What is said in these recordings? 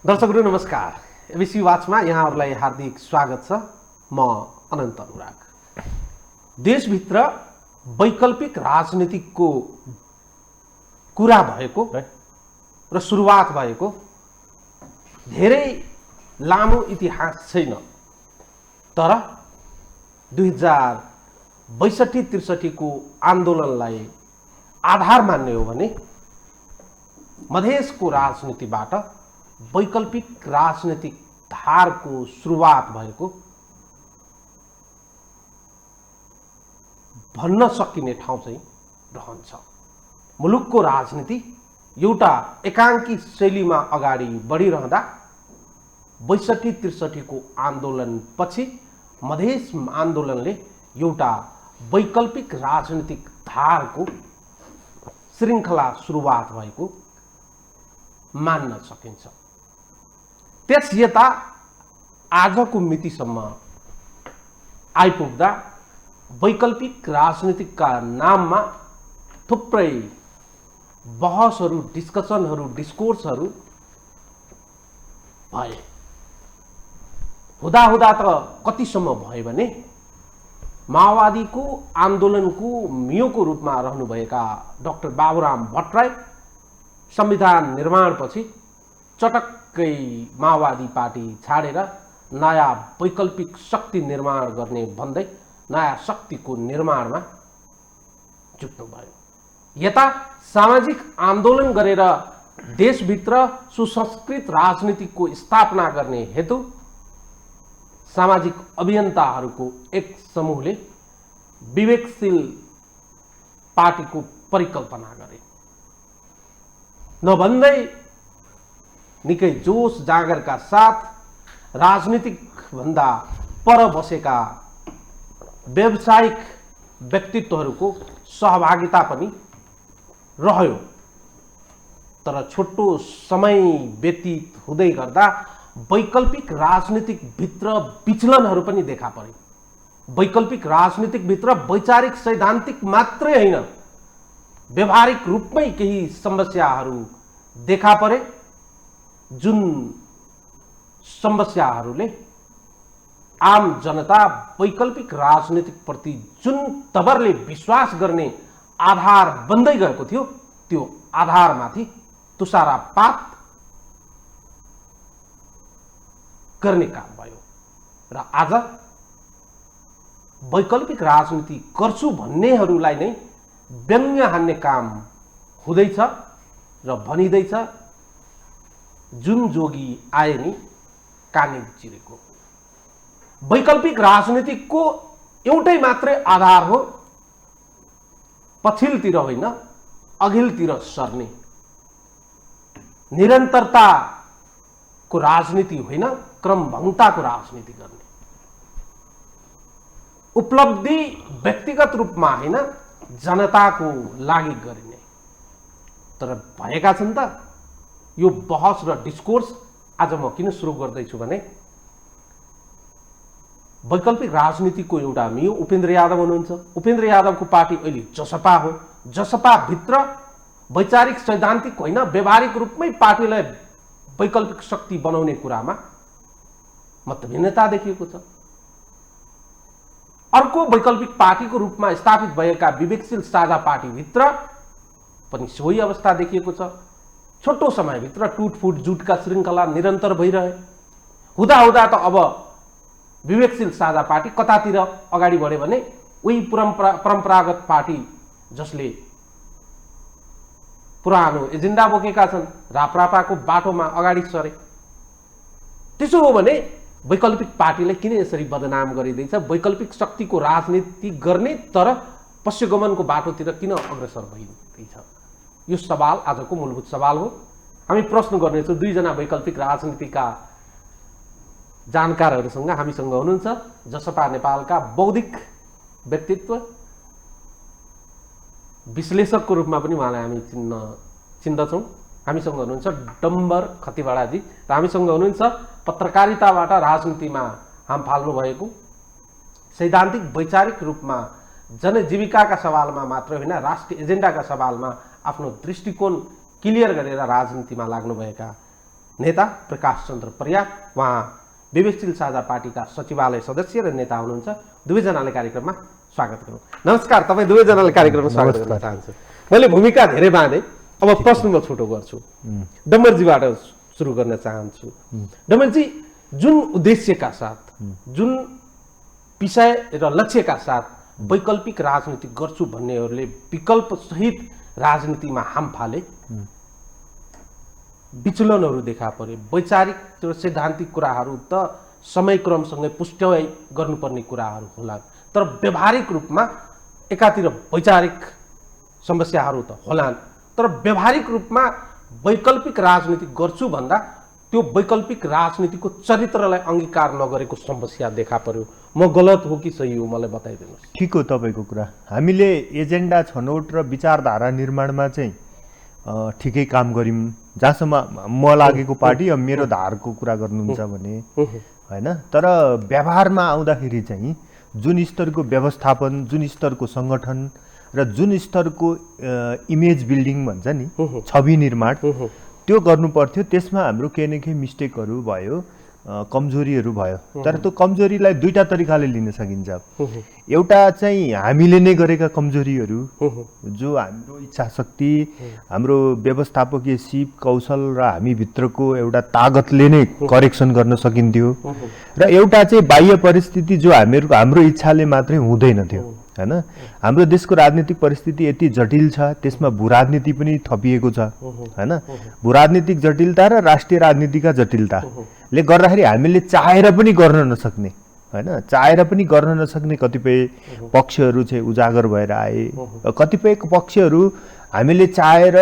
दर्शकहरू नमस्कार। एबिसी वाचमा यहाँहरूलाई हार्दिक स्वागत छ। म अनन्त अनुराग। देशभित्र वैकल्पिक राजनीतिको कुरा भएको र सुरुवात भएको धेरै लामो इतिहास छैन, तर 2062-63 को आन्दोलनलाई आधार मान्ने हो भने मधेसको राजनीतिबाट वैकल्पिक राजनीतिक धारको सुरुवात भएको भन्न सकिने ठाउँ चाहिँ रहन्छ। मुलुकको राजनीति एउटा एकाङ्की शैलीमा अगाडि बढिरहँदा 62-63 को आन्दोलनपछि मधेस आन्दोलनले एउटा वैकल्पिक राजनीतिक धारको श्रृङ्खला सुरुवात भएको मान्न सकिन्छ। त्यस यता आजको मितिसम्म आइपुग्दा वैकल्पिक राजनीतिका नाममा थुप्रै बहसहरू, डिस्कसनहरू, डिस्कोर्सहरू भए। हुँदा त कतिसम्म भयो भने माओवादीको आन्दोलनको मियोको रूपमा रहनुभएका डाक्टर बाबुराम भट्टराई संविधान निर्माणपछि चटक्कै माओवादी पार्टी छाडेर नयाँ वैकल्पिक शक्ति निर्माण गर्ने भन्दै नयाँ शक्तिको निर्माणमा जुट्नुभयो। यता सामाजिक आन्दोलन गरेर देशभित्र सुसंस्कृत राजनीतिको स्थापना गर्ने हेतु सामाजिक अभियन्ताहरूको एक समूहले विवेकशील पार्टीको परिकल्पना गरे। नभन्दै निकै जोश जागरका साथ राजनीतिक भन्दा पर बसेका व्यावसायिक व्यक्तित्वहरूको सहभागिता पनि रह्यो। तर छोटो समय व्यतीत हुँदै गर्दा वैकल्पिक राजनीतिक भित्र विचलनहरू पनि देखा परे। वैकल्पिक राजनीतिक भित्र वैचारिक सैद्धान्तिक मात्रै होइन, व्यवहारिक रूपमै केही समस्याहरू देखा परे, जुन समस्याहरूले आम जनता वैकल्पिक राजनीतिक प्रति जुन तवरले विश्वास गर्ने आधार बन्दै गएको थियो, त्यो आधारमाथि तुषारपात गर्ने काम भयो। र आज वैकल्पिक राजनीति गर्छु भन्नेहरूलाई नै व्यङ्ग्य हान्ने काम हुँदैछ र भनिँदैछ, जुन जोगी आए नि कानी चिरेको। वैकल्पिक राजनीतिको एउटै मात्रै आधार हो, पछिल्तिर होइन अघिल्तिर सर्ने, निरन्तरताको राजनीति होइन क्रमभङ्गताको राजनीति गर्ने, उपलब्धि व्यक्तिगत रूपमा होइन जनताको लागि गरिने। तर भएका छन् त यो बहस र डिस्कोर्स। आज म किन सुरु गर्दैछु भने वैकल्पिक राजनीतिको एउटा मियो उपेन्द्र यादव हुनुहुन्छ। उपेन्द्र यादवको पार्टी अहिले जसपा हो। जसपा भित्र वैचारिक सैद्धान्तिक होइन, व्यवहारिक रूपमै पार्टीलाई वैकल्पिक शक्ति बनाउने कुरामा मतभिन्नता देखिएको छ। अर्को वैकल्पिक पार्टीको रूपमा स्थापित भएका विवेकशील साझा पार्टीभित्र पनि सोही अवस्था देखिएको छ। छोटो समयभित्र टुटफुट जुटका श्रृङ्खला निरन्तर भइरहे। हुँदा त अब विवेकशील साझा पार्टी कतातिर अगाडि बढ्यो भने उही परम्परागत पार्टी जसले पुरानो एजेन्डा बोकेका छन्, राप्रपाको बाटोमा अगाडि सरे। त्यसो हो भने वैकल्पिक पार्टीलाई किन यसरी बदनाम गरिँदैछ? वैकल्पिक शक्तिको राजनीति गर्ने तर पश्चिमगमनको बाटोतिर किन अग्रसर भइँदैछ? यो सवाल आजको मूलभूत सवाल हो। हामी प्रश्न गर्नेछौँ दुईजना वैकल्पिक राजनीतिका जानकारहरूसँग। हामीसँग हुनुहुन्छ जसपा नेपालका बौद्धिक व्यक्तित्व, विश्लेषकको रूपमा पनि उहाँलाई हामी चिन्दछौँ। हामीसँग हुनुहुन्छ डम्बर खतिवडाजी र हामीसँग हुनुहुन्छ पत्रकारिताबाट राजनीतिमा हाम फाल्नु भएको, सैद्धान्तिक वैचारिक रूपमा जनजीविकाका सवालमा मात्र होइन राष्ट्रिय एजेन्डाका सवालमा आफ्नो दृष्टिकोण क्लियर गरेर राजनीतिमा लाग्नुभएका नेता प्रकाश चन्द्र परियार, उहाँ विवेकशील साझा पार्टीका सचिवालय सदस्य र नेता हुनुहुन्छ। दुवैजनाले कार्यक्रममा स्वागत गरौँ। नमस्कार, तपाईँ दुवैजनाले कार्यक्रममा स्वागत गर्न चाहन्छु। मैले भूमिका धेरै बाँधेँ, अब प्रश्न म छोटो गर्छु। डम्बरजीबाट सुरु गर्न चाहन्छु। डम्बरजी, जुन उद्देश्यका साथ, जुन विषय र लक्ष्यका साथ वैकल्पिक राजनीति गर्छु भन्नेहरूले विकल्प सहित राजनीतिमा हाम फाले, विचलनहरू देखा परे, वैचारिक र सैद्धान्तिक कुराहरू त समयक्रमसँगै पुष्ट्याइ गर्नुपर्ने कुराहरू होला, तर व्यावहारिक रूपमा एकातिर वैचारिक समस्याहरू त होलान्, तर व्यावहारिक रूपमा वैकल्पिक राजनीति गर्छु भन्दा त्यो वैकल्पिक राजनीतिको चरित्रलाई अंगीकार नगरेको समस्या देखा पर्यो। म गलत हो कि सही हो, मलाई बताइदिनुहोस्। ठिक हो तपाईँको कुरा। हामीले एजेन्डा छनौट र विचारधारा निर्माणमा चाहिँ ठिकै काम गऱ्यौँ, जहाँसम्म म लागेको पार्टी अब मेरो धारको कुरा गर्नुहुन्छ भने होइन। तर व्यवहारमा आउँदाखेरि चाहिँ जुन स्तरको व्यवस्थापन, जुन स्तरको सङ्गठन र जुन स्तरको इमेज बिल्डिङ भन्छ नि, छवि निर्माण, त्यो गर्नु पर्थ्यो। त्यसमा हाम्रो केही न केही मिस्टेकहरू भयो, कमजोरीहरू भयो। तर त्यो कमजोरीलाई दुईटा तरिकाले लिन सकिन्छ। एउटा चाहिँ हामीले नै गरेका कमजोरीहरू, जो हाम्रो इच्छा शक्ति, हाम्रो व्यवस्थापकीय सिप कौशल र हामीभित्रको एउटा तागतले नै करेक्सन गर्न सकिन्थ्यो। र एउटा चाहिँ बाह्य परिस्थिति जो हाम्रो इच्छाले मात्रै हुँदैन थियो हैन। हाम्रो देशको राजनीतिक परिस्थिति यति जटिल छ, त्यसमा भूराजनीति पनि थपिएको छ हैन। भूराजनीतिक जटिलता र राष्ट्रिय राजनीतिका जटिलताले गर्दाखेरि हामीले चाहेर पनि गर्न नसक्ने हैन, चाहेर पनि गर्न नसक्ने कतिपय पक्षहरू चाहिँ उजागर भएर आए। कतिपय पक्षहरू हामीले चाहेर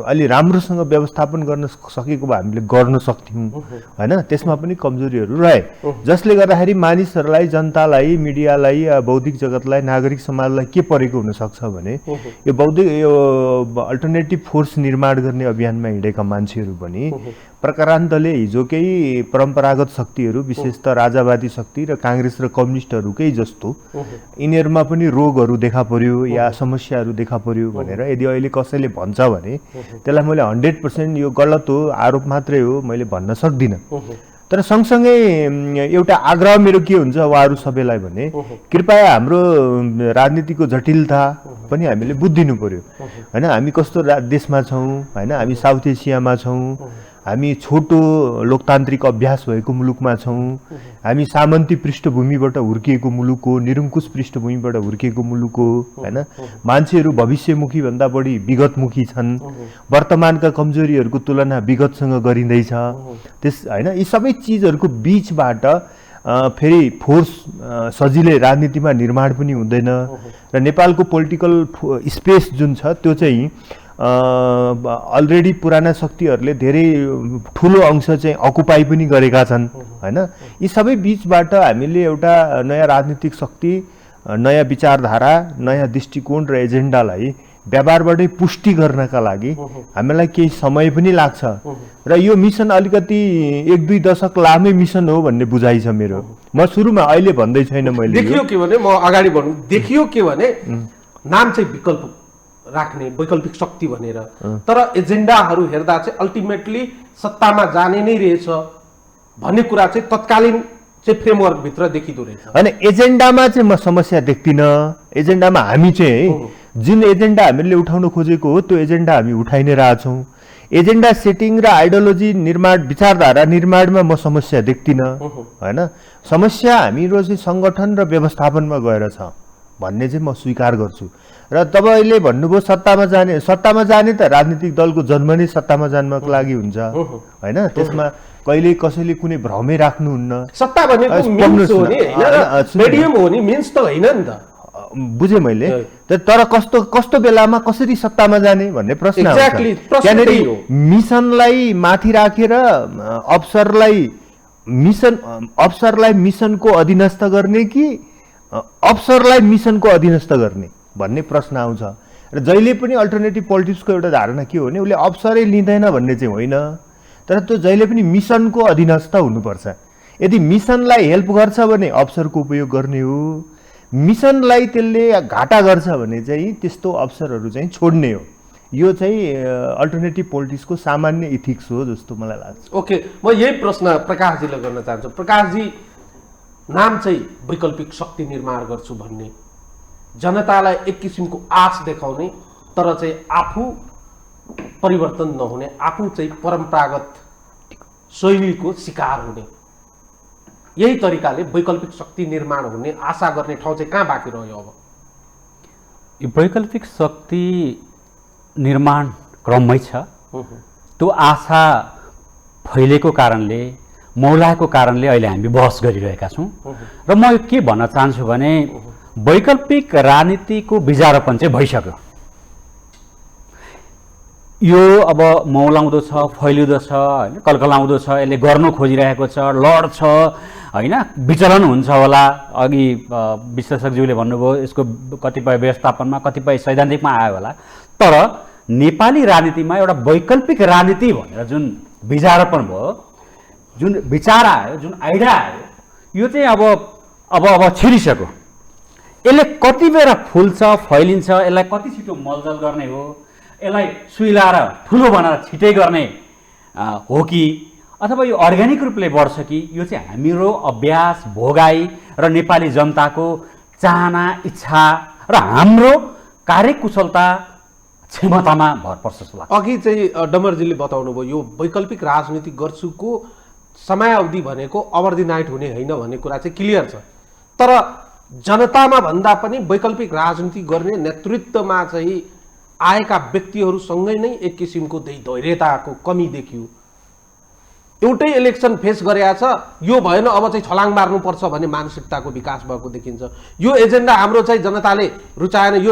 अलि राम्रोसँग व्यवस्थापन गर्न सकेको भए हामीले गर्न सक्थ्यौँ हैन। त्यसमा पनि कमजोरीहरू रहे, जसले गर्दाखेरि मानिसहरूलाई, जनतालाई, मिडियालाई, बौद्धिक जगतलाई, नागरिक समाजलाई के परेको हुनसक्छ भने यो अल्टरनेटिभ फोर्स निर्माण गर्ने अभियानमा हिँडेका मान्छेहरू पनि प्रकारान्तले हिजोकै परम्परागत शक्तिहरू, विशेषतः राजावादी शक्ति र काङ्ग्रेस र कम्युनिस्टहरूकै जस्तो यिनीहरूमा पनि रोगहरू देखा पर्यो या समस्याहरू देखा पर्यो भनेर यदि अहिले कसैले भन्छ भने त्यसलाई मैले 100% यो गलत हो, आरोप मात्रै हो मैले भन्न सक्दिनँ। तर सँगसँगै एउटा आग्रह मेरो के हुन्छ उहाँहरू सबैलाई भने कृपया हाम्रो राजनीतिको जटिलता पनि हामीले बुझिदिनु पर्यो हैन। हामी कस्तो देशमा छौँ हैन, हामी साउथ एसियामा छौँ, हामी छोटो लोकतान्त्रिक अभ्यास भएको मुलुकमा छौँ, हामी सामन्ती पृष्ठभूमिबाट हुर्किएको मुलुक हो, निरङ्कुश पृष्ठभूमिबाट हुर्किएको मुलुक हो हैन। मान्छेहरू भविष्यमुखी भन्दा बढी विगतमुखी छन्। वर्तमानका कमजोरीहरूको तुलना विगतसँग गरिँदैछ त्यस हैन। यी सबै चिजहरूको बीचबाट फेरि फोर्स सजिलै राजनीतिमा निर्माण पनि हुँदैन र नेपालको पोलिटिकल स्पेस जुन छ त्यो चाहिँ अलरेडी पुराना शक्तिहरूले धेरै ठुलो अंश चाहिँ अकुपाई पनि गरेका छन् हैन। यी सबै बीचबाट हामीले एउटा नयाँ राजनीतिक शक्ति, नयाँ विचारधारा, नयाँ दृष्टिकोण र एजेन्डालाई व्यवहारबाटै पुष्टि गर्नका लागि हामीलाई केही समय पनि लाग्छ र यो मिसन अलिकति 1-2 दशक लामै मिसन हो भन्ने बुझाइ छ मेरो। म सुरुमा अहिले भन्दै छैन मैले, देखियो के भने, म अगाडि बढ्नु, देखियो के भने नाम चाहिँ विकल्प राख्ने वैकल्पिक शक्ति भनेर, तर एजेन्डाहरू हेर्दा चाहिँ अल्टिमेटली सत्तामा जाने नै रहेछ भन्ने कुरा चाहिँ तत्कालीन चाहिँ फ्रेमवर्क भित्र देखिदो रहेछ। हैन, एजेन्डामा चाहिँ म समस्या देख्दिनँ। एजेन्डामा हामी चाहिँ जुन एजेन्डा हामीले उठाउन खोजेको हो त्यो एजेन्डा हामी उठाइ नै रहेछौँ। एजेन्डा सेटिङ र आइडियोलोजी निर्माण, विचारधारा निर्माणमा म समस्या देख्दिनँ हैन। समस्या हाम्रो चाहिँ सङ्गठन र व्यवस्थापनमा गएर छ भन्ने चाहिँ म स्वीकार गर्छु। र तपाईँले भन्नुभयो सत्तामा जाने त राजनीतिक दलको जन्म नै सत्तामा जानको लागि हुन्छ हैन। त्यसमा कहिले कसैले कुनै भ्रमै राख्नुहुन्न। सत्ता भनेको मिन्स हो नि हैन, मिडियम हो नि, मिन्स त होइन नि त। बुझेँ मैले। तर कस्तो बेलामा कसरी सत्तामा जाने भन्ने प्रश्न आउँछ। त्यहाँनिर मिसनलाई माथि राखेर अफसरलाई मिसनको अधीनस्थ गर्ने कि अफसरलाई मिसनको अधीनस्थ गर्ने भन्ने प्रश्न आउँछ। र जहिले पनि अल्टरनेटिभ पोलिटिक्सको एउटा धारणा के हो भने उसले अफसरै लिँदैन भन्ने चाहिँ होइन, तर त्यो जहिले पनि मिसनको अधीनस्थ हुनुपर्छ। यदि मिसनलाई हेल्प गर्छ भने अफसरको उपयोग गर्ने हो, मिसनलाई त्यसले घाटा गर्छ भने चाहिँ त्यस्तो अफसरहरू चाहिँ छोड्ने हो। यो चाहिँ अल्टरनेटिभ पोलिटिक्सको सामान्य इथिक्स हो जस्तो मलाई लाग्छ। ओके, म यही प्रश्न प्रकाशजीले गर्न चाहन्छु। प्रकाशजी, नाम चाहिँ वैकल्पिक शक्ति निर्माण गर्छु भन्ने, जनतालाई एक किसिमको आश देखाउने, तर चाहिँ आफू परिवर्तन नहुने, आफू चाहिँ परम्परागत शैलीको शिकार हुने, यही तरिकाले वैकल्पिक शक्ति निर्माण हुने आशा गर्ने ठाउँ चाहिँ कहाँ बाँकी रह्यो? अब यो वैकल्पिक शक्ति निर्माण क्रममै छ। त्यो आशा फैलेको कारणले, मौलाएको कारणले अहिले हामी बहस गरिरहेका छौँ। र म के भन्न चाहन्छु भने वैकल्पिक राजनीतिको बिजारोपण चाहिँ भइसक्यो। यो अब मौलाउँदो छ, फैलिँदो छ, होइन, कलकलाउँदो छ, यसले गर्नु खोजिरहेको छ, लड्छ, होइन, विचलन हुन्छ होला। अघि विश्लेषकज्यूले भन्नुभयो यसको कतिपय व्यवस्थापनमा, कतिपय सैद्धान्तिकमा आयो होला। तर नेपाली राजनीतिमा एउटा वैकल्पिक राजनीति भनेर जुन बिजारोपण भयो, जुन विचार आयो, जुन आइडिया आयो, यो चाहिँ अब छिरिसक्यो। यसले कति बेला फुल्छ, फैलिन्छ, यसलाई कति छिटो मलजल गर्ने हो, यसलाई सुइलाएर ठुलो बनाएर छिटै गर्ने हो कि अथवा यो अर्ग्यानिक रूपले बढ्छ कि, यो चाहिँ हाम्रो अभ्यास, भोगाई र नेपाली जनताको चाहना, इच्छा र हाम्रो कार्यकुशलता, क्षमतामा भर पर्छ जस्तो लाग्छ। अघि चाहिँ डमरजीले बताउनु भयो यो वैकल्पिक राजनीति गर्छुको समयावधि भनेको ओभरनाइट हुने होइन भन्ने कुरा चाहिँ क्लियर छ। तर जनतामा भन्दा पनि वैकल्पिक राजनीति गर्ने नेतृत्वमा चाहिँ आएका व्यक्तिहरूसँगै नै एक किसिमको धैर्यताको कमी देखियो। एउटै इलेक्सन फेस गरेका छ, यो भएन अब चाहिँ छलाङ मार्नुपर्छ भन्ने मानसिकताको विकास भएको देखिन्छ। यो एजेन्डा हाम्रो चाहिँ जनताले रुचाएन, यो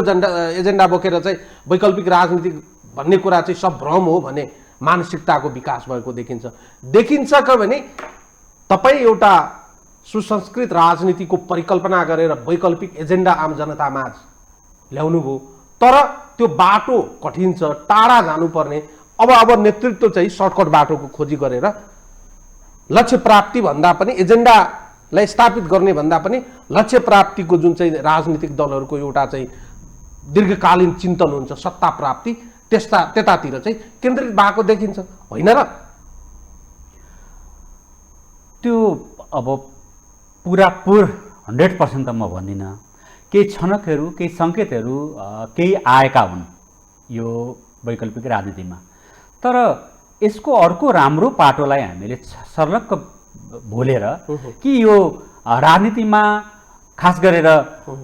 एजेन्डा बोकेर चाहिँ वैकल्पिक राजनीति भन्ने कुरा चाहिँ सब भ्रम हो भन्ने मानसिकताको विकास भएको देखिन्छ भने तपाईँ एउटा सुसंस्कृत राजनीतिको परिकल्पना गरेर वैकल्पिक एजेन्डा आम जनतामा ल्याउनुभयो, तर त्यो बाटो कठिन छ, टाढा जानुपर्ने। अब नेतृत्व चाहिँ सर्टकट बाटोको खोजी गरेर लक्ष्य प्राप्ति भन्दा पनि, एजेन्डालाई स्थापित गर्ने भन्दा पनि लक्ष्य प्राप्तिको जुन चाहिँ राजनीतिक दलहरूको एउटा चाहिँ दीर्घकालीन चिन्तन हुन्छ, सत्ता प्राप्ति, त्यतातिर चाहिँ केन्द्रित भएको देखिन्छ, होइन र? त्यो अब पुरापुर 100% त म भन्दिनँ। केही छनकहरू, केही सङ्केतहरू केही आएका हुन् यो वैकल्पिक राजनीतिमा। तर यसको अर्को राम्रो पाटोलाई हामीले सर्लक्क भुलेर कि यो राजनीतिमा खास गरेर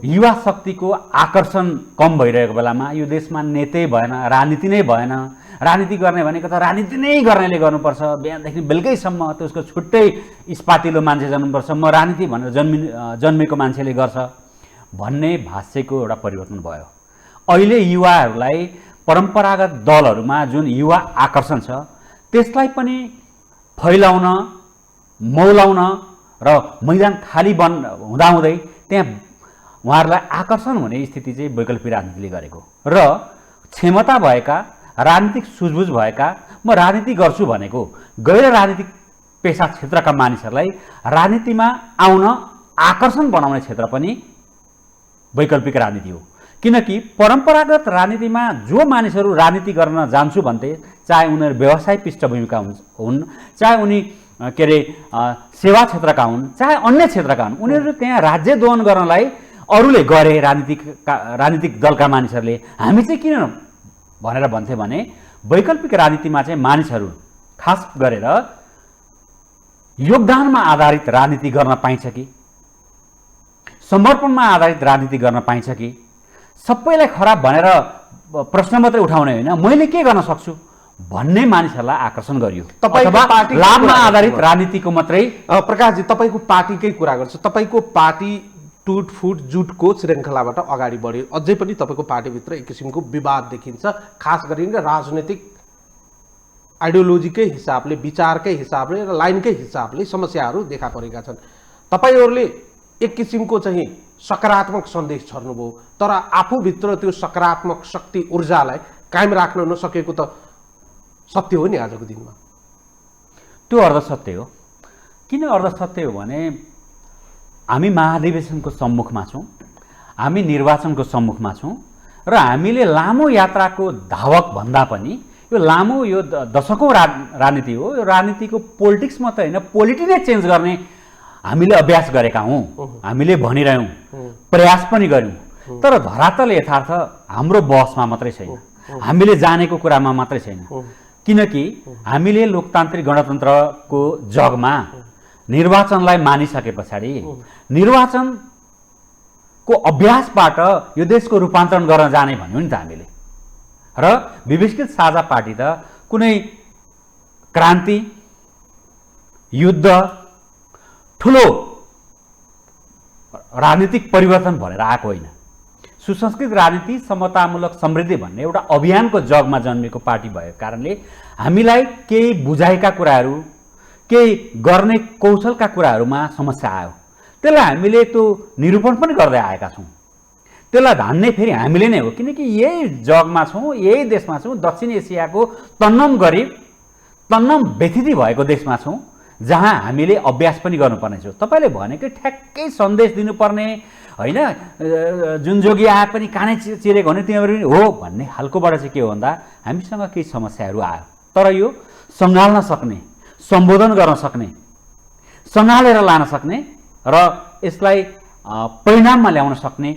युवा शक्तिको आकर्षण कम भइरहेको बेलामा यो देशमा नेतै भएन, राजनीति नै भएन, राजनीति गर्ने भनेको त राजनीति नै गर्नेले गर्नुपर्छ, बिहानदेखि बेलुकैसम्म त्यो उसको छुट्टै इस्पातिलो मान्छे जन्नुपर्छ, म राजनीति भनेर जन्मेको मान्छेले गर्छ भन्ने भाष्यको एउटा परिवर्तन भयो। अहिले युवाहरूलाई परम्परागत दलहरूमा जुन युवा आकर्षण छ त्यसलाई पनि फैलाउन, मौलाउन र मैदान खाली हुँदाहुँदै त्यहाँ उहाँहरूलाई आकर्षण हुने स्थिति चाहिँ वैकल्पिक राजनीतिले गरेको। र क्षमता भएका, राजनीतिक सुझबुझ भएका, म राजनीति गर्छु भनेको गैर राजनीतिक पेसा क्षेत्रका मानिसहरूलाई राजनीतिमा आउन आकर्षण बनाउने क्षेत्र पनि वैकल्पिक राजनीति हो। किनकि परम्परागत राजनीतिमा जो मानिसहरू राजनीति गर्न जान्छु भन्थे, चाहे उनीहरू व्यवसाय पृष्ठभूमिका हुन्, चाहे उनी के अरे सेवा क्षेत्रका हुन्, चाहे अन्य क्षेत्रका हुन्, उनीहरू त्यहाँ राज्य दोहन गर्नलाई अरूले गरे, राजनीतिक दलका मानिसहरूले। हामी चाहिँ किन भनेर भन्थे भने वैकल्पिक राजनीतिमा चाहिँ मानिसहरू खास गरेर योगदानमा आधारित राजनीति गर्न पाइन्छ कि, समर्पणमा आधारित राजनीति गर्न पाइन्छ कि, सबैलाई खराब भनेर प्रश्न मात्रै उठाउने होइन, मैले के गर्न सक्छु भन्ने मानिसहरूलाई आकर्षण गरियो। लाभमा आधारित राजनीतिको मात्रै। प्रकाशजी, तपाईँको पार्टीकै कुरा गर्छु। तपाईँको पार्टी टुटफुट जुटको श्रृङ्खलाबाट अगाडि बढ्यो। अझै पनि तपाईँको पार्टीभित्र एक किसिमको विवाद देखिन्छ, खास गरी राजनीतिक आइडियोलोजीकै हिसाबले, विचारकै हिसाबले र लाइनकै हिसाबले समस्याहरू देखा परेका छन्। तपाईँहरूले एक किसिमको चाहिँ सकारात्मक सन्देश छर्नुभयो, तर आफूभित्र त्यो सकारात्मक शक्ति, ऊर्जालाई कायम राख्न नसकेको त सत्य हो नि आजको दिनमा। त्यो अर्धसत्य हो। किन अर्धसत्य हो भने हामी महाधिवेशनको सम्मुखमा छौँ, हामी निर्वाचनको सम्मुखमा छौँ र र हामीले लामो यात्राको धावक भन्दा पनि यो लामो यो दशकौँ राजनीति हो। यो राजनीतिको पोलिटिक्स मात्रै होइन, पोलिटी नै चेन्ज गर्ने हामीले अभ्यास गरेका हौँ, हामीले भनिरह्यौँ, प्रयास पनि गऱ्यौँ। तर धरातल यथार्थ हाम्रो बहसमा मात्रै छैन, हामीले जानेको कुरामा मात्रै छैन। किनकि हामीले लोकतान्त्रिक गणतन्त्रको जगमा निर्वाचनलाई मानिसके पछाडि निर्वाचनको अभ्यासबाट यो देशको रूपान्तरण गर्न जाने भन्यो नि त हामीले। र विवेशित साझा पार्टी त कुनै क्रान्ति, युद्ध, ठुलो राजनीतिक परिवर्तन भनेर आएको होइन। सुसंस्कृत राजनीति, समतामूलक समृद्धि भन्ने एउटा अभियानको जगमा जन्मेको पार्टी भएको कारणले हामीलाई केही बुझाएका कुराहरू, केही गर्ने कौशलका कुराहरूमा समस्या आयो। त्यसलाई हामीले त्यो निरूपण पनि गर्दै आएका छौँ। त्यसलाई धान्ने फेरि हामीले नै हो, किनकि यही जगमा छौँ, यही देशमा छौँ, दक्षिण एसियाको तन्नम गरिब, तन्नम व्यथिति भएको देशमा छौँ, जहाँ हामीले अभ्यास पनि गर्नुपर्ने छ। तपाईँले भनेकै ठ्याक्कै सन्देश दिनुपर्ने होइन, जुन जोगी आए पनि कानै चिरेको भने तिमीहरू पनि हो भन्ने खालकोबाट चाहिँ के हो भन्दा हामीसँग केही समस्याहरू आयो। तर यो सँगाल्न सक्ने, सम्बोधन गर्न सक्ने, सँगालेर लान सक्ने र यसलाई परिणाममा ल्याउन सक्ने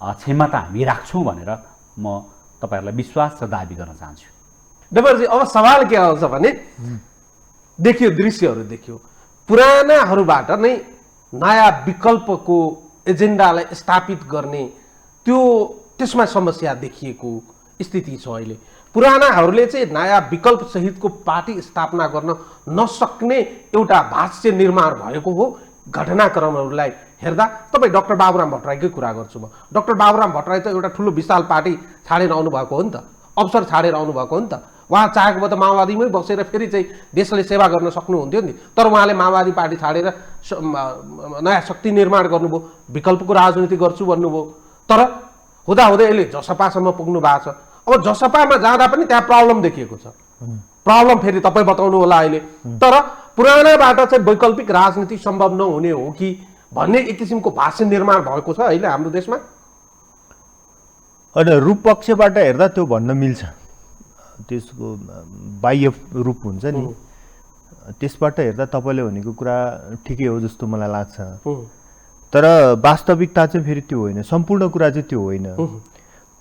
क्षमता हामी राख्छौँ भनेर म तपाईँहरूलाई विश्वास र दाबी गर्न चाहन्छु। डेभरजी, अब सवाल के आउँछ भने देखियो, दृश्यहरू देखियो, पुरानाहरूबाट नै नयाँ विकल्पको एजेन्डालाई स्थापित गर्ने त्यसमा समस्या देखिएको स्थिति छ अहिले। पुरानाहरूले चाहिँ नयाँ विकल्प सहितको पार्टी स्थापना गर्न नसक्ने एउटा भाष्य निर्माण भएको हो। घटनाक्रमहरूलाई हेर्दा तपाईँ डाक्टर बाबुराम भट्टराईकै कुरा गर्छु म। डाक्टर बाबुराम भट्टराई त एउटा ठुलो विशाल पार्टी छाडेर आउनुभएको हो नि त, अवसर छाडेर आउनुभएको हो नि त। उहाँ चाहेको भए त माओवादीमै बसेर फेरि चाहिँ देशले सेवा गर्न सक्नुहुन्थ्यो नि। तर उहाँले माओवादी पार्टी छाडेर नयाँ शक्ति निर्माण गर्नुभयो, विकल्पको राजनीति गर्छु भन्नुभयो। तर हुँदाहुँदै अहिले जसपासम्म पुग्नु भएको छ। अब जसपामा जाँदा पनि त्यहाँ प्रब्लम देखिएको छ। प्रब्लम फेरि तपाईँ बताउनु होला अहिले। तर पुरानाबाट चाहिँ वैकल्पिक राजनीति सम्भव नहुने हो कि भन्ने एक किसिमको भाष्य निर्माण भएको छ अहिले हाम्रो देशमा। होइन, रूप पक्षबाट हेर्दा त्यो भन्न मिल्छ। त्यसको बाह्य रूप हुन्छ नि, त्यसबाट हेर्दा तपाईँले भनेको कुरा ठिकै हो जस्तो मलाई लाग्छ। तर वास्तविकता चाहिँ फेरि त्यो होइन, सम्पूर्ण कुरा चाहिँ त्यो होइन।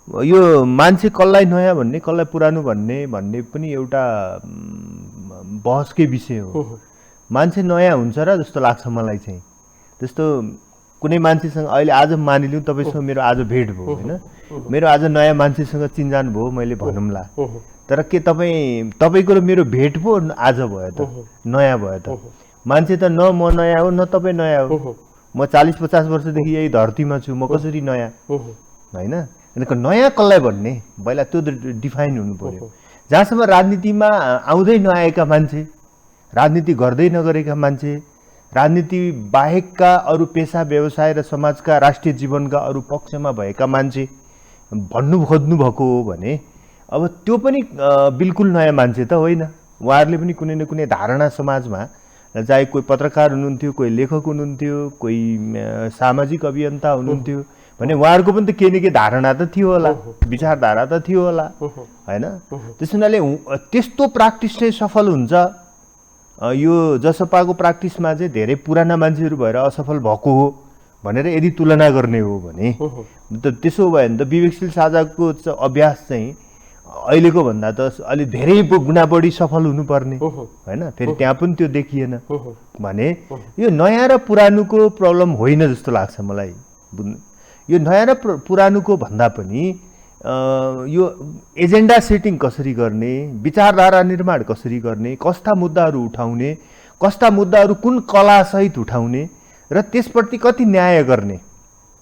यो मान्छे कसलाई नयाँ भन्ने, कसलाई पुरानो भन्ने पनि एउटा बहसकै विषय हो। मान्छे नयाँ हुन्छ र जस्तो लाग्छ मलाई चाहिँ। जस्तो कुनै मान्छेसँग अहिले आज मानिलिउँ तपाईँसँग मेरो आज भेट भयो होइन, मेरो आज नयाँ मान्छेसँग चिन्जान भयो मैले भनौँला। तर के तपाईँको र मेरो भेट पो आज भयो त, नयाँ भयो त। मान्छे त न म नयाँ हो न तपाईँ नयाँ हो। म 40-50 वर्षदेखि यही धरतीमा छु, म कसरी नयाँ होइन? नयाँ कसलाई भन्ने पहिला त्यो डिफाइन हुनु पर्यो। जहाँसम्म राजनीतिमा आउँदै नआएका मान्छे, राजनीति गर्दै नगरेका मान्छे, राजनीति बाहेकका अरू पेसा व्यवसाय र समाजका राष्ट्रिय जीवनका अरू पक्षमा भएका मान्छे भन्नु खोज्नु भएको हो भने अब त्यो पनि बिल्कुल नयाँ मान्छे त होइन। उहाँहरूले पनि कुनै न कुनै धारणा समाजमा, चाहे कोही पत्रकार हुनुहुन्थ्यो, कोही लेखक हुनुहुन्थ्यो, कोही सामाजिक अभियन्ता हुनुहुन्थ्यो भने उहाँहरूको पनि त केही न केही धारणा त थियो होला, विचारधारा त थियो होला होइन। त्यस हुनाले त्यस्तो प्र्याक्टिस चाहिँ सफल हुन्छ। यो जसपाको प्र्याक्टिसमा चाहिँ धेरै पुराना मान्छेहरू भएर असफल भएको हो भनेर यदि तुलना गर्ने हो भने त त्यसो भयो भने त विवेकशील साझाको अभ्यास चाहिँ अहिलेको भन्दा त अलि धेरै गुणा बढी सफल हुनुपर्ने होइन। फेरि त्यहाँ पनि त्यो देखिएन भने यो नयाँ र पुरानोको प्रब्लम होइन जस्तो लाग्छ मलाई। यो नयाँ र पुरानोको भन्दा पनि यो एजेन्डा सेटिङ कसरी गर्ने, विचारधारा निर्माण कसरी गर्ने, कस्ता मुद्दाहरू उठाउने, कस्ता मुद्दाहरू कुन कलासहित उठाउने र त्यसप्रति कति न्याय गर्ने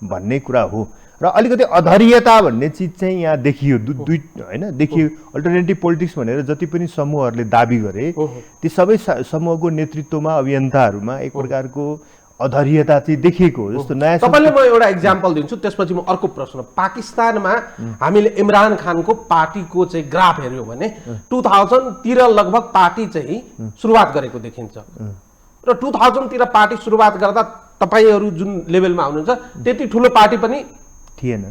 भन्ने कुरा हो। र अलिकति अधैर्यता भन्ने चिज चाहिँ यहाँ देखियो, दुई होइन देखियो। अल्टरनेटिभ पोलिटिक्स भनेर जति पनि समूहहरूले दाबी गरे ती सबै समूहको नेतृत्वमा अभियन्ताहरूमा एक प्रकारको अधैर्यता चाहिँ देखिएको हो जस्तो नयाँ। तपाईँले म एउटा इक्जाम्पल दिन्छु, त्यसपछि म अर्को प्रश्न। पाकिस्तानमा हामीले इमरान खानको पार्टीको चाहिँ ग्राफ हेऱ्यौँ भने 2000 तिर लगभग पार्टी चाहिँ सुरुवात गरेको देखिन्छ र 2000 तिर पार्टी सुरुवात गर्दा तपाईँहरू जुन लेभलमा हुनुहुन्छ त्यति ठुलो पार्टी पनि थिएन।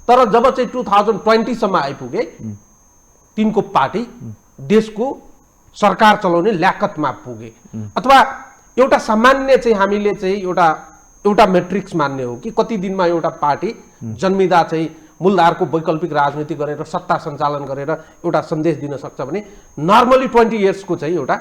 तर जब चाहिँ 2020 सम्म आइपुगे तिनको पार्टी देशको सरकार चलाउने ल्याकतमा पुगे। अथवा एउटा सामान्य चाहिँ हामीले चाहिँ एउटा मेट्रिक्स मान्ने हो कि कति दिनमा एउटा पार्टी जन्मिदा चाहिँ मूलधारको वैकल्पिक राजनीति गरेर सत्ता सञ्चालन गरेर एउटा सन्देश दिन सक्छ भने नर्मली 20 इयर्सको चाहिँ एउटा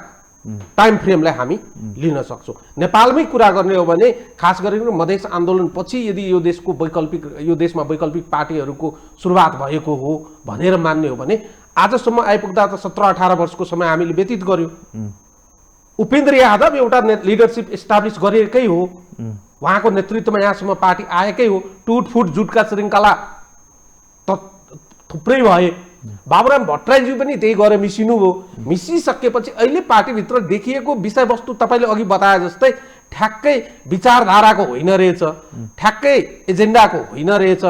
टाइम फ्रेमलाई हामी लिन सक्छौँ। नेपालमै कुरा गर्ने हो भने खास गरेर मधेस आन्दोलनपछि यदि यो देशमा वैकल्पिक पार्टीहरूको सुरुवात भएको हो भनेर मान्ने हो भने आजसम्म आइपुग्दा त 17-18 वर्षको समय हामीले व्यतीत गर्यौँ। उपेन्द्र यादव एउटा लिडरसिप इस्टाब्लिस गरेकै हो, उहाँको नेतृत्वमा यहाँसम्म पार्टी आएकै हो। टुटफुट जुटका श्रृङ्खला त थुप्रै भए। बाबुराम भट्टराईज्यू पनि त्यही गरेर मिसिनु हो। मिसिसकेपछि अहिले पार्टीभित्र देखिएको विषयवस्तु तपाईँले अघि बताए जस्तै ठ्याक्कै विचारधाराको होइन रहेछ, ठ्याक्कै एजेन्डाको होइन रहेछ,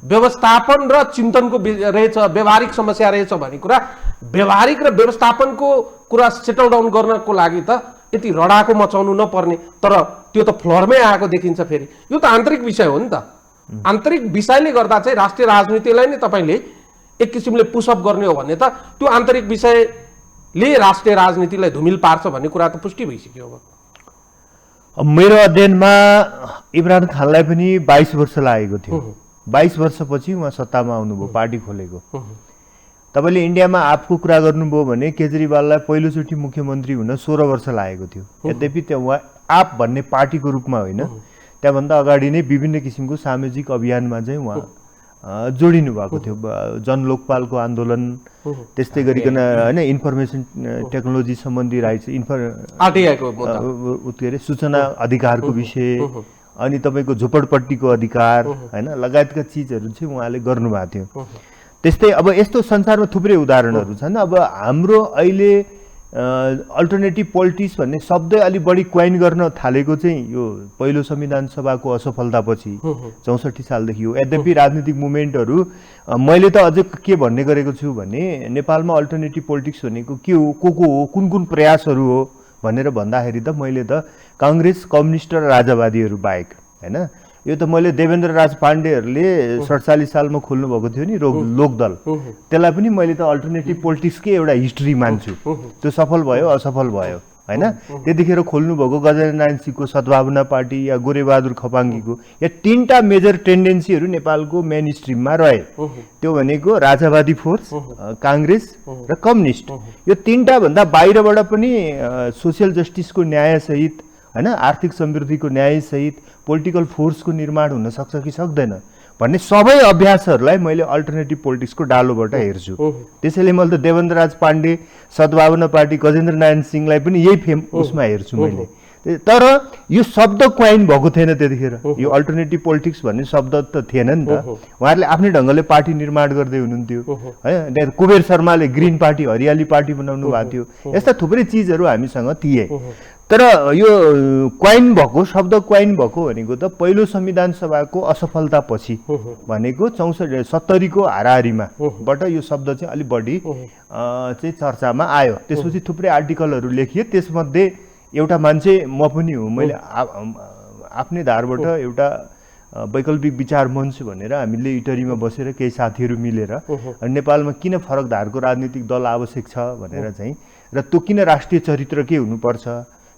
व्यवस्थापन र चिन्तनको रहेछ, व्यवहारिक समस्या रहेछ भन्ने कुरा। व्यवहारिक र व्यवस्थापनको कुरा सेटल डाउन गर्नको लागि त यति रडाको मचाउनु नपर्ने, तर त्यो त फ्लोरमै आएको देखिन्छ। फेरि यो त आन्तरिक विषय हो नि त। आन्तरिक विषयले गर्दा चाहिँ राष्ट्रिय राजनीतिलाई नै तपाईँले एक किसिमले पुसअप गर्ने हो भने त त्यो आन्तरिक विषयले राष्ट्रिय राजनीतिलाई धुमिल पार्छ भन्ने कुरा त पुष्टि भइसक्यो। अब मेरो अध्ययनमा इमरान खानलाई पनि 22 वर्ष लागेको थियो। 22 वर्षपछि उहाँ सत्तामा आउनुभयो, पार्टी खोलेको। तपाईँले इन्डियामा आपको कुरा गर्नुभयो भने केजरीवाललाई पहिलोचोटि मुख्यमन्त्री हुन 16 वर्ष लागेको थियो। यद्यपि त्यहाँ उहाँ आप भन्ने पार्टीको रूपमा होइन, त्यहाँभन्दा अगाडि नै विभिन्न किसिमको सामाजिक अभियानमा चाहिँ उहाँ जोडिनु भएको थियो। जनलोकपालको आन्दोलन, त्यस्तै गरिकन होइन इन्फर्मेसन टेक्नोलोजी सम्बन्धी राइट्स, के अरे सूचना अधिकारको विषय, अनि तपाईँको झोपडपट्टिको अधिकार होइन लगायतका चिजहरू चाहिँ उहाँले गर्नुभएको थियो। त्यस्तै अब यस्तो संसारमा थुप्रै उदाहरणहरू छन्। अब हाम्रो अहिले अल्टरनेटिभ पोलिटिक्स भन्ने शब्दै अलिक बढी क्वाइन गर्न थालेको चाहिँ यो पहिलो संविधान सभाको असफलतापछि 64 सालदेखि हो। यद्यपि राजनीतिक मुभमेन्टहरू मैले त अझै के भन्ने गरेको छु भने नेपालमा अल्टरनेटिभ पोलिटिक्स भनेको के हो, को हो, कुन कुन प्रयासहरू हो भनेर भन्दाखेरि त मैले त काङ्ग्रेस, कम्युनिस्ट र राजावादीहरू बाहेक होइन, यो त मैले देवेन्द्र राज पाण्डेहरूले 47 सालमा खोल्नु भएको थियो नि लोकदल, त्यसलाई पनि मैले त अल्टरनेटिभ पोलिटिक्सकै एउटा हिस्ट्री मान्छु। त्यो सफल भयो असफल भयो होइन। त्यतिखेर खोल्नु भएको गजेन्द्र नारायण सिंहको सद्भावना पार्टी या गोरेबहादुर खपाङ्गीको या 3टा मेजर टेन्डेन्सीहरू नेपालको मेन स्ट्रिममा रहे। त्यो भनेको राजावादी फोर्स, काङ्ग्रेस र कम्युनिस्ट। यो 3टा भन्दा बाहिरबाट पनि सोसियल जस्टिसको न्यायसहित होइन, आर्थिक समृद्धिको न्यायसहित पोलिटिकल फोर्सको निर्माण हुन सक्छ कि सक्दैन भन्ने सबै अभ्यासहरूलाई मैले अल्टरनेटिभ पोलिटिक्सको डालोबाट हेर्छु। त्यसैले मैले त देवेन्द्र राज पाण्डे, सद्भावना पार्टी, गजेन्द्र नारायण सिंहलाई पनि यही उसमा हेर्छु मैले। तर यो शब्द क्वाइन भएको थिएन त्यतिखेर। यो अल्टरनेटिभ पोलिटिक्स भन्ने शब्द त थिएन नि त। उहाँहरूले आफ्नै ढङ्गले पार्टी निर्माण गर्दै हुनुहुन्थ्यो होइन। कुबेर शर्माले ग्रिन पार्टी, हरियाली पार्टी बनाउनु भएको थियो। यस्ता थुप्रै चिजहरू हामीसँग थिए। तर यो क्वाइन भएको शब्द क्वाइन भएको भनेको त पहिलो संविधान सभाको असफलतापछि भनेको 70 को हाराहारीमाबाट यो शब्द चाहिँ अलिक बढी चाहिँ चर्चामा आयो। त्यसपछि थुप्रै आर्टिकलहरू लेखिए। त्यसमध्ये एउटा मान्छे म पनि हो। मैले आफ्नै धारबाट एउटा वैकल्पिक विचार मञ्च भनेर हामीले इटरीमा बसेर केही साथीहरू मिलेर नेपालमा किन फरक धारको राजनीतिक दल आवश्यक छ भनेर चाहिँ, र त्यो किन राष्ट्रिय चरित्रकै हुनुपर्छ,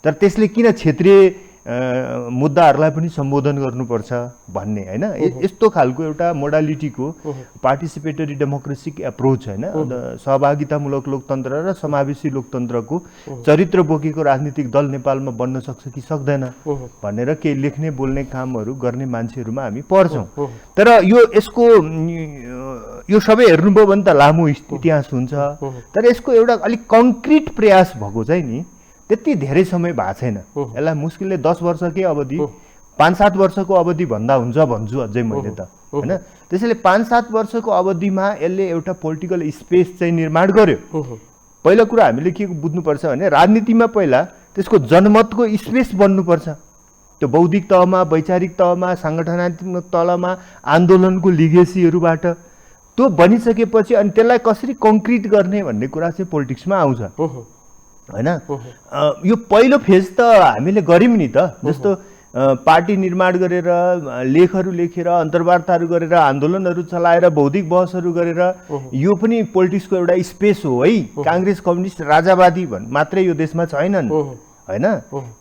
तर त्यसले किन क्षेत्रीय मुद्दाहरूलाई पनि सम्बोधन गर्नुपर्छ भन्ने होइन, यस्तो खालको एउटा मोडालिटीको पार्टिसिपेटरी डेमोक्रेसिक एप्रोच होइन, सहभागितामूलक लोकतन्त्र र समावेशी लोकतन्त्रको चरित्र बोकेको राजनीतिक दल नेपालमा बन्न सक्छ कि सक्दैन भनेर केही लेख्ने बोल्ने कामहरू गर्ने मान्छेहरूमा हामी पर्छौँ। तर यो सबै हेर्नुभयो भने त लामो इतिहास हुन्छ, तर यसको एउटा अलिक कङ्क्रिट प्रयास भएको चाहिँ नि त्यति धेरै समय भएको छैन। यसलाई मुस्किलले 10 वर्षकै अवधि, 5-7 वर्षको अवधि भन्दा हुन्छ भन्छु अझै मैले त होइन। त्यसैले 5-7 वर्षको अवधिमा यसले एउटा पोलिटिकल स्पेस चाहिँ निर्माण गर्यो। पहिलो कुरा हामीले के बुझ्नुपर्छ भने राजनीतिमा पहिला त्यसको जनमतको स्पेस बन्नुपर्छ। त्यो बौद्धिक तहमा, वैचारिक तहमा, सङ्गठनात्मक तहमा आन्दोलनको लिगेसीहरूबाट त्यो बनिसकेपछि अनि त्यसलाई कसरी कङ्क्रिट गर्ने भन्ने कुरा चाहिँ पोलिटिक्समा आउँछ होइन। यो पहिलो फेज त हामीले गऱ्यौँ नि त। जस्तो पार्टी निर्माण गरेर लेखहरू लेखेर अन्तर्वार्ताहरू गरेर आन्दोलनहरू चलाएर बौद्धिक बहसहरू गरेर यो पनि पोलिटिक्सको एउटा स्पेस हो है। काङ्ग्रेस कम्युनिस्ट राजावादी मात्रै यो देशमा छैनन् हैन।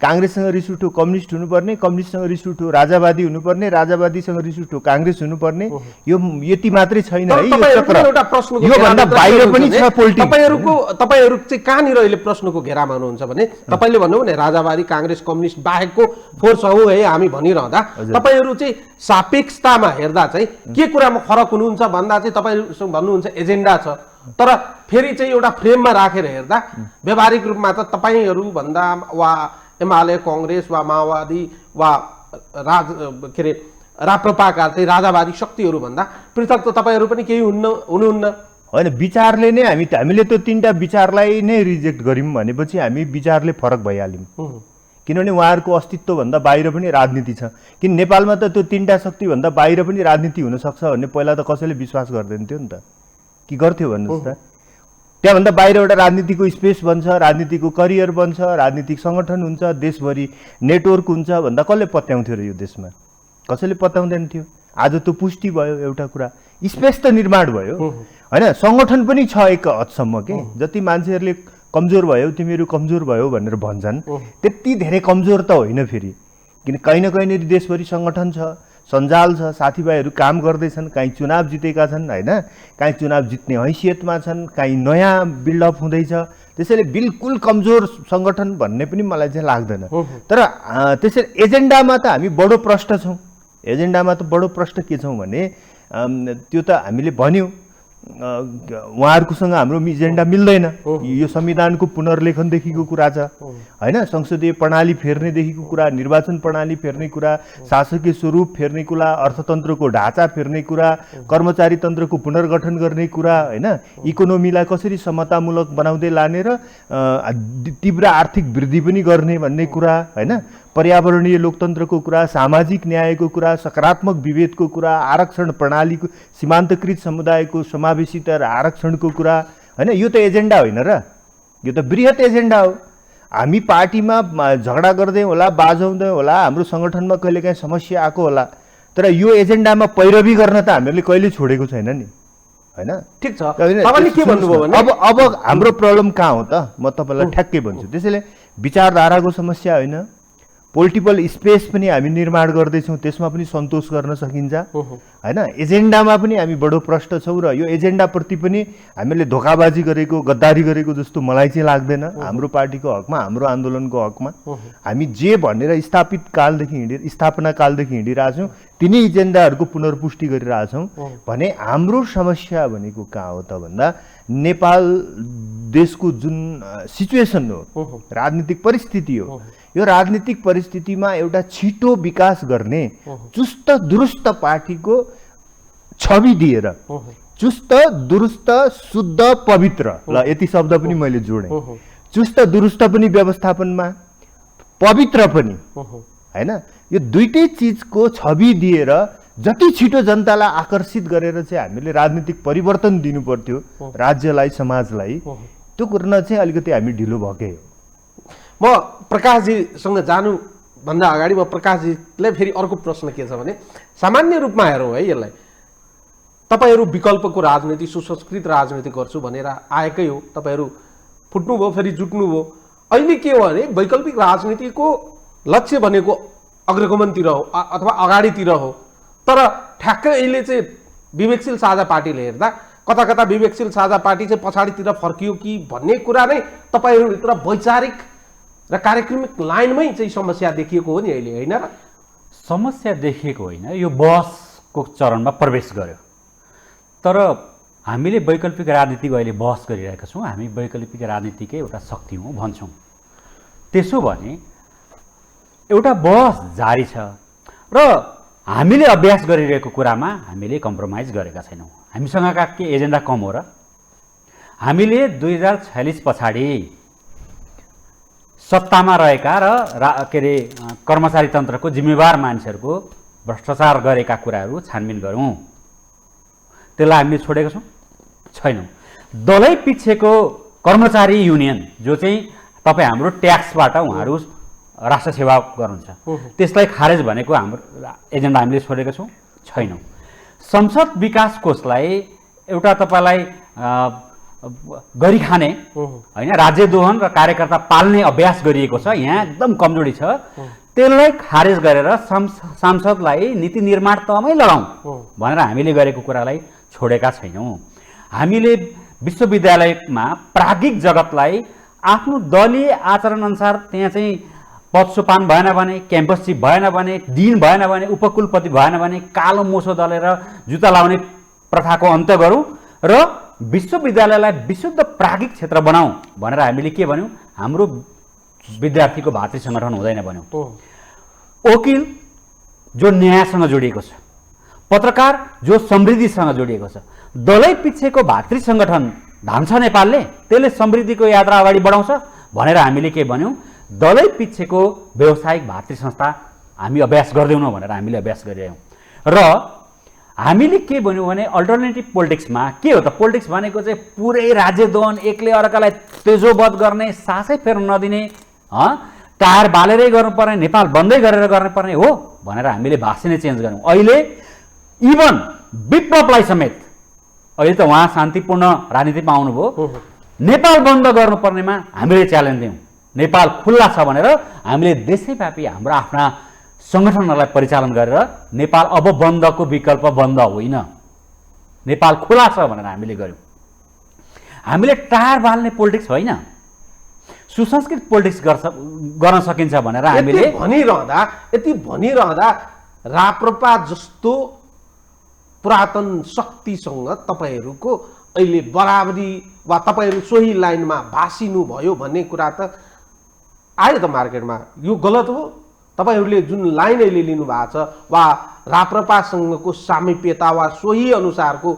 काङ्ग्रेससँग रिस उठ्यो कम्युनिस्ट हुनुपर्ने, कम्युनिस्टसँग रिस उठ्यो राजावादी हुनुपर्ने, राजावादीसँग रिस उठ्यो काङ्ग्रेस हुनुपर्ने, यो यति मात्रै छैन है यो चक्र। एउटा प्रश्नको यो भन्दा बाहिर पनि छ पोलिटिक्स। तपाईहरु चाहिँ कहाँनिर अहिले प्रश्नको घेरामा हुनुहुन्छ भने तपाईले भन्नु भने राजावादी काङ्ग्रेस कम्युनिस्ट बाहेकको फोर्स हौ है हामी भनिरहँदा तपाईहरु चाहिँ सापेक्षतामा हेर्दा चाहिँ के कुरामा फरक हुनुहुन्छ भन्दा चाहिँ तपाईहरु भन्नुहुन्छ एजेन्डा छ, तर फेरि चाहिँ एउटा फ्रेममा राखेर हेर्दा व्यावहारिक रूपमा त तपाईहरु भन्दा वा एमाले कांग्रेस वा माओवादी वा के अरे राप्रपाका चाहिँ राजावादी शक्तिहरू भन्दा पृथक त तपाईहरु पनि केही हुनुहुन्न हैन। विचारले नै हामीले त्यो तीनटा विचारलाई नै रिजेक्ट गर्यौं भनेपछि हामी विचारले फरक भइहाल्यौं, किनभने उहाँहरूको अस्तित्व भन्दा बाहिर पनि राजनीति छ। किन नेपालमा त त्यो तीनटा शक्ति भन्दा बाहिर पनि राजनीति हुन सक्छ भन्ने पहिला त कसैले विश्वास गर्दैन थियो नि त, कि गर्थ्यो भन्नुहोस् त। त्यहाँभन्दा बाहिर एउटा राजनीतिको स्पेस बन्छ, राजनीतिको करियर बन्छ, राजनीतिक संगठन हुन्छ, देशभरि नेटवर्क हुन्छ भन्दा कसले पत्याउँथ्यो र यो देशमा? कसैले पत्याउँदैन थियो। आज त्यो पुष्टि भयो, एउटा कुरा स्पेस त निर्माण भयो हैन। संगठन पनि छ एक हदसम्म के, जति मान्छेहरूले कमजोर भयो तिमीहरू कमजोर भयो भनेर भन्छन् त्यति धेरै कमजोर त होइन फेरि, किन कहीँ न कहीँ देशभरि संगठन छ, सञ्जाल छ, साथीभाइहरू काम गर्दैछन्, कहीँ चुनाव जितेका छन् हैन, कहीँ चुनाव जित्ने हैसियतमा छन्, कहीँ नयाँ बिल्डअप हुँदैछ। त्यसैले बिल्कुल कमजोर संगठन भन्ने पनि मलाई चाहिँ लाग्दैन। तर त्यसैले एजेन्डामा त हामी बडो प्रष्ट छौँ। एजेन्डामा त बडो प्रष्ट के छौँ भने त्यो त हामीले भन्यौँ उहाँहरूकोसँग हाम्रो एजेन्डा मिल्दैन। यो संविधानको पुनर्लेखनदेखिको कुरा छ हैन, संसदीय प्रणाली फेर्नेदेखिको कुरा, निर्वाचन प्रणाली फेर्ने कुरा, शासकीय स्वरूप फेर्ने कुरा, अर्थतन्त्रको ढाँचा फेर्ने कुरा, कर्मचारी तन्त्रको पुनर्गठन गर्ने कुरा हैन, इकोनोमीलाई कसरी समतामूलक बनाउँदै लाने र तीव्र आर्थिक वृद्धि पनि गर्ने भन्ने कुरा हैन, पर्यावरणीय लोकतन्त्रको कुरा, सामाजिक न्यायको कुरा, सकारात्मक विभेदको कुरा, आरक्षण प्रणालीको, सीमान्तकृत समुदायको समावेशिता र आरक्षणको कुरा हैन। यो त एजेन्डा होइन र, यो त बृहत एजेन्डा हो। हामी पार्टीमा झगडा गर्दै होला, बाजाउँदै होला, हाम्रो सङ्गठनमा कहिलेकाहीँ समस्या आएको होला, तर यो एजेन्डामा पैरवी गर्न त हामीहरूले कहिले छोडेको छैन नि हैन। ठिक छ, तपाईले के भन्नुभयो भने अब हाम्रो प्रब्लम कहाँ हो त, म तपाईँलाई ठ्याक्कै भन्छु। त्यसैले विचारधाराको समस्या होइन, पोलिटिकल स्पेस पनि हामी निर्माण गर्दैछौँ, त्यसमा पनि सन्तोष गर्न सकिन्छ हैन। एजेन्डामा पनि हामी बडो प्रष्ट छौँ र यो एजेन्डाप्रति पनि हामीले धोकाबाजी गरेको, गद्दारी गरेको जस्तो मलाई चाहिँ लाग्दैन। हाम्रो पार्टीको हकमा, हाम्रो आन्दोलनको हकमा हामी जे भनेर स्थापना कालदेखि हिँडिरहेछौँ तिनी एजेन्डाहरूको पुनर्पुष्टि गरिरहेछौँ भने हाम्रो समस्या भनेको कहाँ हो त भन्दा नेपाल देशको जुन सिचुएसन हो, राजनीतिक परिस्थिति हो, यो राजनीतिक परिस्थितिमा एउटा छिटो विकास गर्ने चुस्त दुरुस्त पार्टीको छवि दिएर, चुस्त दुरुस्त शुद्ध पवित्र, ल यति शब्द पनि मैले जोडेँ, चुस्त दुरुस्त पनि व्यवस्थापनमा, पवित्र पनि हैन, यो दुईटै चिजको छवि दिएर जति छिटो जनतालाई आकर्षित गरेर चाहिँ हामीले राजनीतिक परिवर्तन दिनु पर्थ्यो राज्यलाई, समाजलाई, त्यो गर्न चाहिँ अलिकति हामी ढिलो भएकै हो। म प्रकाशजीसँग जानुभन्दा अगाडि म प्रकाशजीलाई फेरि अर्को प्रश्न के छ भने सामान्य रूपमा हेरौँ है यसलाई, तपाईहरू विकल्पको राजनीति, सुसंस्कृत राजनीति गर्छु भनेर आएकै हो, तपाईहरू फुट्नुभयो फेरि जुट्नुभयो। अहिले के हो भने वैकल्पिक राजनीतिको लक्ष्य भनेको अग्रगमनतिर हो अथवा अगाडितिर हो, तर ठ्याक्कै अहिले चाहिँ विवेकशील साझा पार्टीले हेर्दा कता कता विवेकशील साझा पार्टी चाहिँ पछाडितिर फर्कियो कि भन्ने कुरा नै तपाईहरूभित्र वैचारिक र कार्यक्रमिक लाइनमै चाहिँ समस्या देखिएको हो नि अहिले, होइन र? समस्या देखिएको होइन, यो बहसको चरणमा प्रवेश गर्यो। तर हामीले वैकल्पिक राजनीतिको अहिले बहस गरिरहेका छौँ, हामी वैकल्पिक राजनीतिकै एउटा शक्ति हौँ भन्छौँ। त्यसो भने एउटा बहस जारी छ र हामीले अभ्यास गरिरहेको कुरामा हामीले कम्प्रोमाइज गरेका छैनौँ। हामीसँगका के एजेन्डा कम हो र? हामीले 2046 पछाडि सत्तामा रहेका र के अरे कर्मचारी तन्त्रको जिम्मेवार मान्छेहरूको भ्रष्टाचार गरेका कुराहरू छानबिन गरौँ, त्यसलाई हामीले छोडेका छौँ छैनौँ। दलै पिछेको कर्मचारी युनियन जो चाहिँ तपाईँ हाम्रो ट्याक्सबाट उहाँहरू राष्ट्र सेवा गर्नुहुन्छ त्यसलाई खारेज भनेको हाम्रो एजेन्डा हामीले छोडेका छौँ छैनौँ। संसद विकास कोषलाई एउटा तपाईँलाई गरी खाने होइन राज्य दोहन र कार्यकर्ता पाल्ने अभ्यास गरिएको छ, यहाँ एकदम कमजोरी छ। त्यसलाई खारेज गरेर सांसदलाई नीति निर्माण तहमै लगाउँ भनेर हामीले गरेको कुरालाई छोडेका छैनौँ। हामीले विश्वविद्यालयमा प्राज्ञिक जगतलाई आफ्नो दलीय आचरणअनुसार त्यहाँ चाहिँ पद सोपान भएन भने, क्याम्पस चिफ भएन भने, डिन भएन भने, उपकुलपति भएन भने कालो मोसो दलेर जुत्ता लाउने प्रथाको अन्त गरौँ र विश्वविद्यालयलाई विशुद्ध प्राज्ञिक क्षेत्र बनाऊ भनेर हामीले के भन्यौँ? हाम्रो विद्यार्थीको भातृ सङ्गठन हुँदैन भन्यौँ। वकिल जो न्यायसँग जोडिएको छ, पत्रकार जो समृद्धिसँग जोडिएको छ, दलै पिच्छेको भातृ सङ्गठन धान्छ नेपालले, त्यसले समृद्धिको यात्रा अगाडि बढाउँछ भनेर हामीले के भन्यौँ? दलै पिच्छेको व्यावसायिक भातृ संस्था हामी अभ्यास गर्दैनौँ भनेर हामीले अभ्यास गरिरहेछौँ। र हामीले के भन्यौँ भने अल्टरनेटिभ पोलिटिक्समा के हो त? पोलिटिक्स भनेको चाहिँ पुरै राज्य दोहन, एकले अर्कालाई तेजोवध गर्ने, सासै फेर्न नदिने, टायर बालेरै गर्नुपर्ने, नेपाल बन्दै गरेर गर्नुपर्ने हो भनेर हामीले भाषा नै चेन्ज गऱ्यौँ। अहिले इभन विप्लवलाई समेत, अहिले त उहाँ शान्तिपूर्ण राजनीतिमा आउनुभयो, नेपाल बन्द गर्नुपर्नेमा हामीले च्यालेन्ज दियौँ। नेपाल खुल्ला छ भनेर हामीले देशैव्यापी हाम्रो आफ्ना सङ्गठनहरूलाई परिचालन गरेर नेपाल अब बन्दको विकल्प बन्द होइन, नेपाल खुला छ भनेर हामीले गऱ्यौँ। हामीले टायर बाल्ने पोलिटिक्स होइन, सुसंस्कृत पोलिटिक्स गर्न सकिन्छ भनेर हामीले यति भनिरहँदा राप्रपा जस्तो पुरातन शक्तिसँग तपाईँहरूको अहिले बराबरी वा तपाईँहरू सोही लाइनमा भासिनु भयो भन्ने कुरा त आयो त मार्केटमा। यो गलत हो। तपाईँहरूले जुन लाइन अहिले लिनुभएको छ वा राप्रपासँगको सामिप्यता वा सोही अनुसारको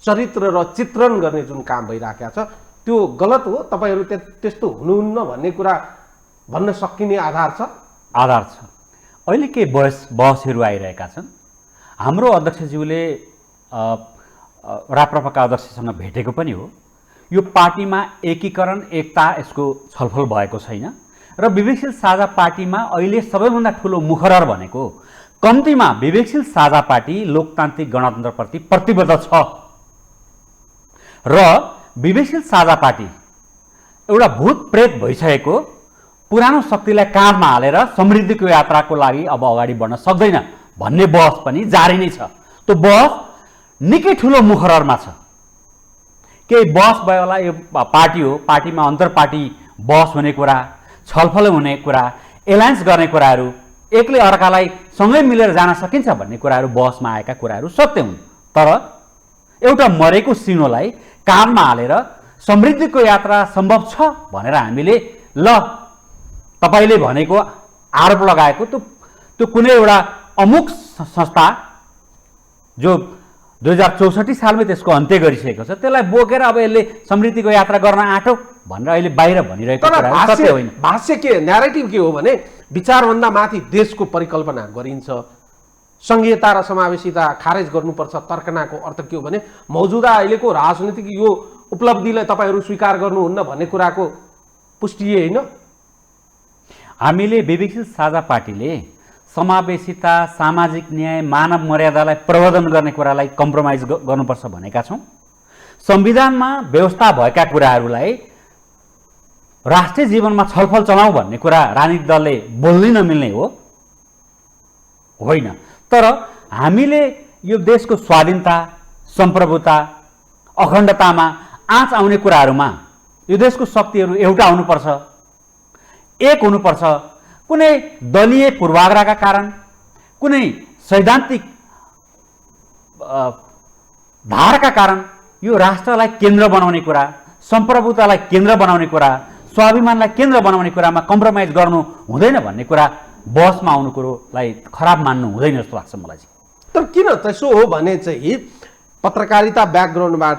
चरित्र र चित्रण गर्ने जुन काम भइराखेको छ त्यो गलत हो। तपाईँहरू त्यस्तो हुनुहुन्न भन्ने कुरा भन्न सकिने आधार छ? आधार छ। अहिले के बहसहरू आइरहेका छन्। हाम्रो अध्यक्षज्यूले राप्रपाका अध्यक्षसँग भेटेको पनि हो। यो पार्टीमा एकीकरण, एकता, यसको छलफल भएको छैन र विवेकशील साझा पार्टीमा अहिले सबैभन्दा ठुलो मुखरर भनेको कम्तीमा विवेकशील साझा पार्टी लोकतान्त्रिक गणतन्त्रप्रति प्रतिबद्ध छ र विवेकशील साझा पार्टी एउटा भूत प्रेत भइसकेको पुरानो शक्तिलाई काँधमा हालेर समृद्धिको यात्राको लागि अब अगाडि बढ्न सक्दैन भन्ने बहस पनि जारी नै छ। त्यो बहस निकै ठुलो मुखररमा छ। केही बहस भयो होला, यो पार्टी हो, पार्टीमा अन्तर पार्टी बहस हुने कुरा, छलफल हुने कुरा, एलायन्स गर्ने कुराहरू, एकले अर्कालाई सँगै मिलेर जान सकिन्छ भन्ने कुराहरू बहसमा आएका कुराहरू सत्य हुन्। तर एउटा मरेको सिनोलाई काँधमा हालेर समृद्धिको यात्रा सम्भव छ भनेर हामीले ल तपाईँले भनेको आरोप लगाएको त्यो कुनै एउटा अमुक संस्था जो 2064 सालमै त्यसको अन्त्य गरिसकेको छ त्यसलाई बोकेर अब यसले समृद्धिको यात्रा गर्न आँटो भनेर अहिले बाहिर भनिरहेको कुरा सत्य होइन। भाष्य के, न्यारेटिभ के हो भने विचारभन्दा माथि देशको परिकल्पना गरिन्छ, संघीयता र समावेशिता खारेज गर्नुपर्छ। तर्कनाको अर्थ के हो भने मौजुदा अहिलेको राजनीतिक यो उपलब्धिलाई तपाईँहरू स्वीकार गर्नुहुन्न भन्ने कुराको पुष्टि होइन। हामीले विवेकशील साझा पार्टीले समावेशिता, सामाजिक न्याय, मानव मर्यादालाई प्रवर्धन गर्ने कुरालाई कम्प्रोमाइज गर्नुपर्छ भनेका छौँ। संविधानमा व्यवस्था भएका कुराहरूलाई राष्ट्रिय जीवनमा छलफल चलाऊ भन्ने कुरा राजनीतिक दलले बोल्नै नमिल्ने हो होइन। तर हामीले यो देशको स्वाधीनता, सम्प्रभुता, अखण्डतामा आँच आउने कुराहरूमा यो देशको शक्तिहरू एउटा हुनुपर्छ, एक हुनुपर्छ। कुनै दलीय पूर्वाग्रहका कारण, कुनै सैद्धान्तिक धारका कारण यो राष्ट्रलाई केन्द्र बनाउने कुरा, सम्प्रभुतालाई केन्द्र बनाउने कुरा, स्वाभिमानलाई केन्द्र बनाउने कुरामा कम्प्रोमाइज गर्नु हुँदैन भन्ने कुरा बहसमा आउनु कुरोलाई खराब मान्नु हुँदैन जस्तो लाग्छ मलाई चाहिँ। तर किन त्यसो हो भने चाहिँ पत्रकारिता ब्याकग्राउन्डबाट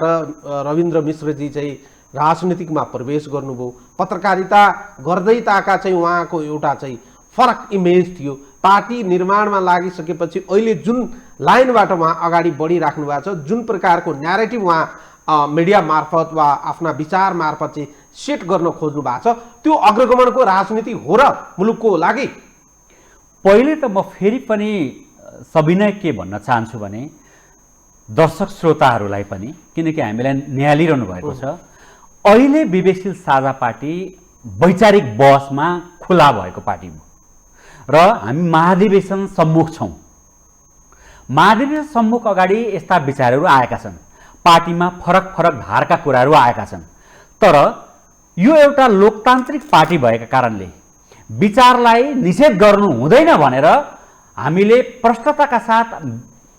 रविन्द्र मिश्रजी चाहिँ राजनीतिकमा प्रवेश गर्नुभयो। पत्रकारिता गर्दै ताका चाहिँ उहाँको एउटा चाहिँ फरक इमेज थियो। पार्टी निर्माणमा लागिसकेपछि अहिले जुन लाइनबाट उहाँ अगाडि बढिराख्नु भएको छ, जुन प्रकारको न्यारेटिभ उहाँ मिडिया मार्फत वा आफ्ना विचार मार्फत चाहिँ सेट गर्न खोज्नु भएको छ, त्यो अग्रगमनको राजनीति हो र मुलुकको लागि? पहिले त म फेरि पनि सविनय के भन्न चाहन्छु भने दर्शक श्रोताहरूलाई पनि, किनकि हामीलाई निहालिरहनु भएको छ, अहिले विवेकशील साझा पार्टी वैचारिक बहसमा खुला भएको पार्टी हो र हामी महाधिवेशन सम्मुख छौँ। महाधिवेशन सम्मुख अगाडि यस्ता विचारहरू आएका छन्, पार्टीमा फरक फरक धारका कुराहरू आएका छन्, तर यो एउटा लोकतान्त्रिक पार्टी भएका कारणले विचारलाई निषेध गर्नु हुँदैन भनेर हामीले प्रष्टताका साथ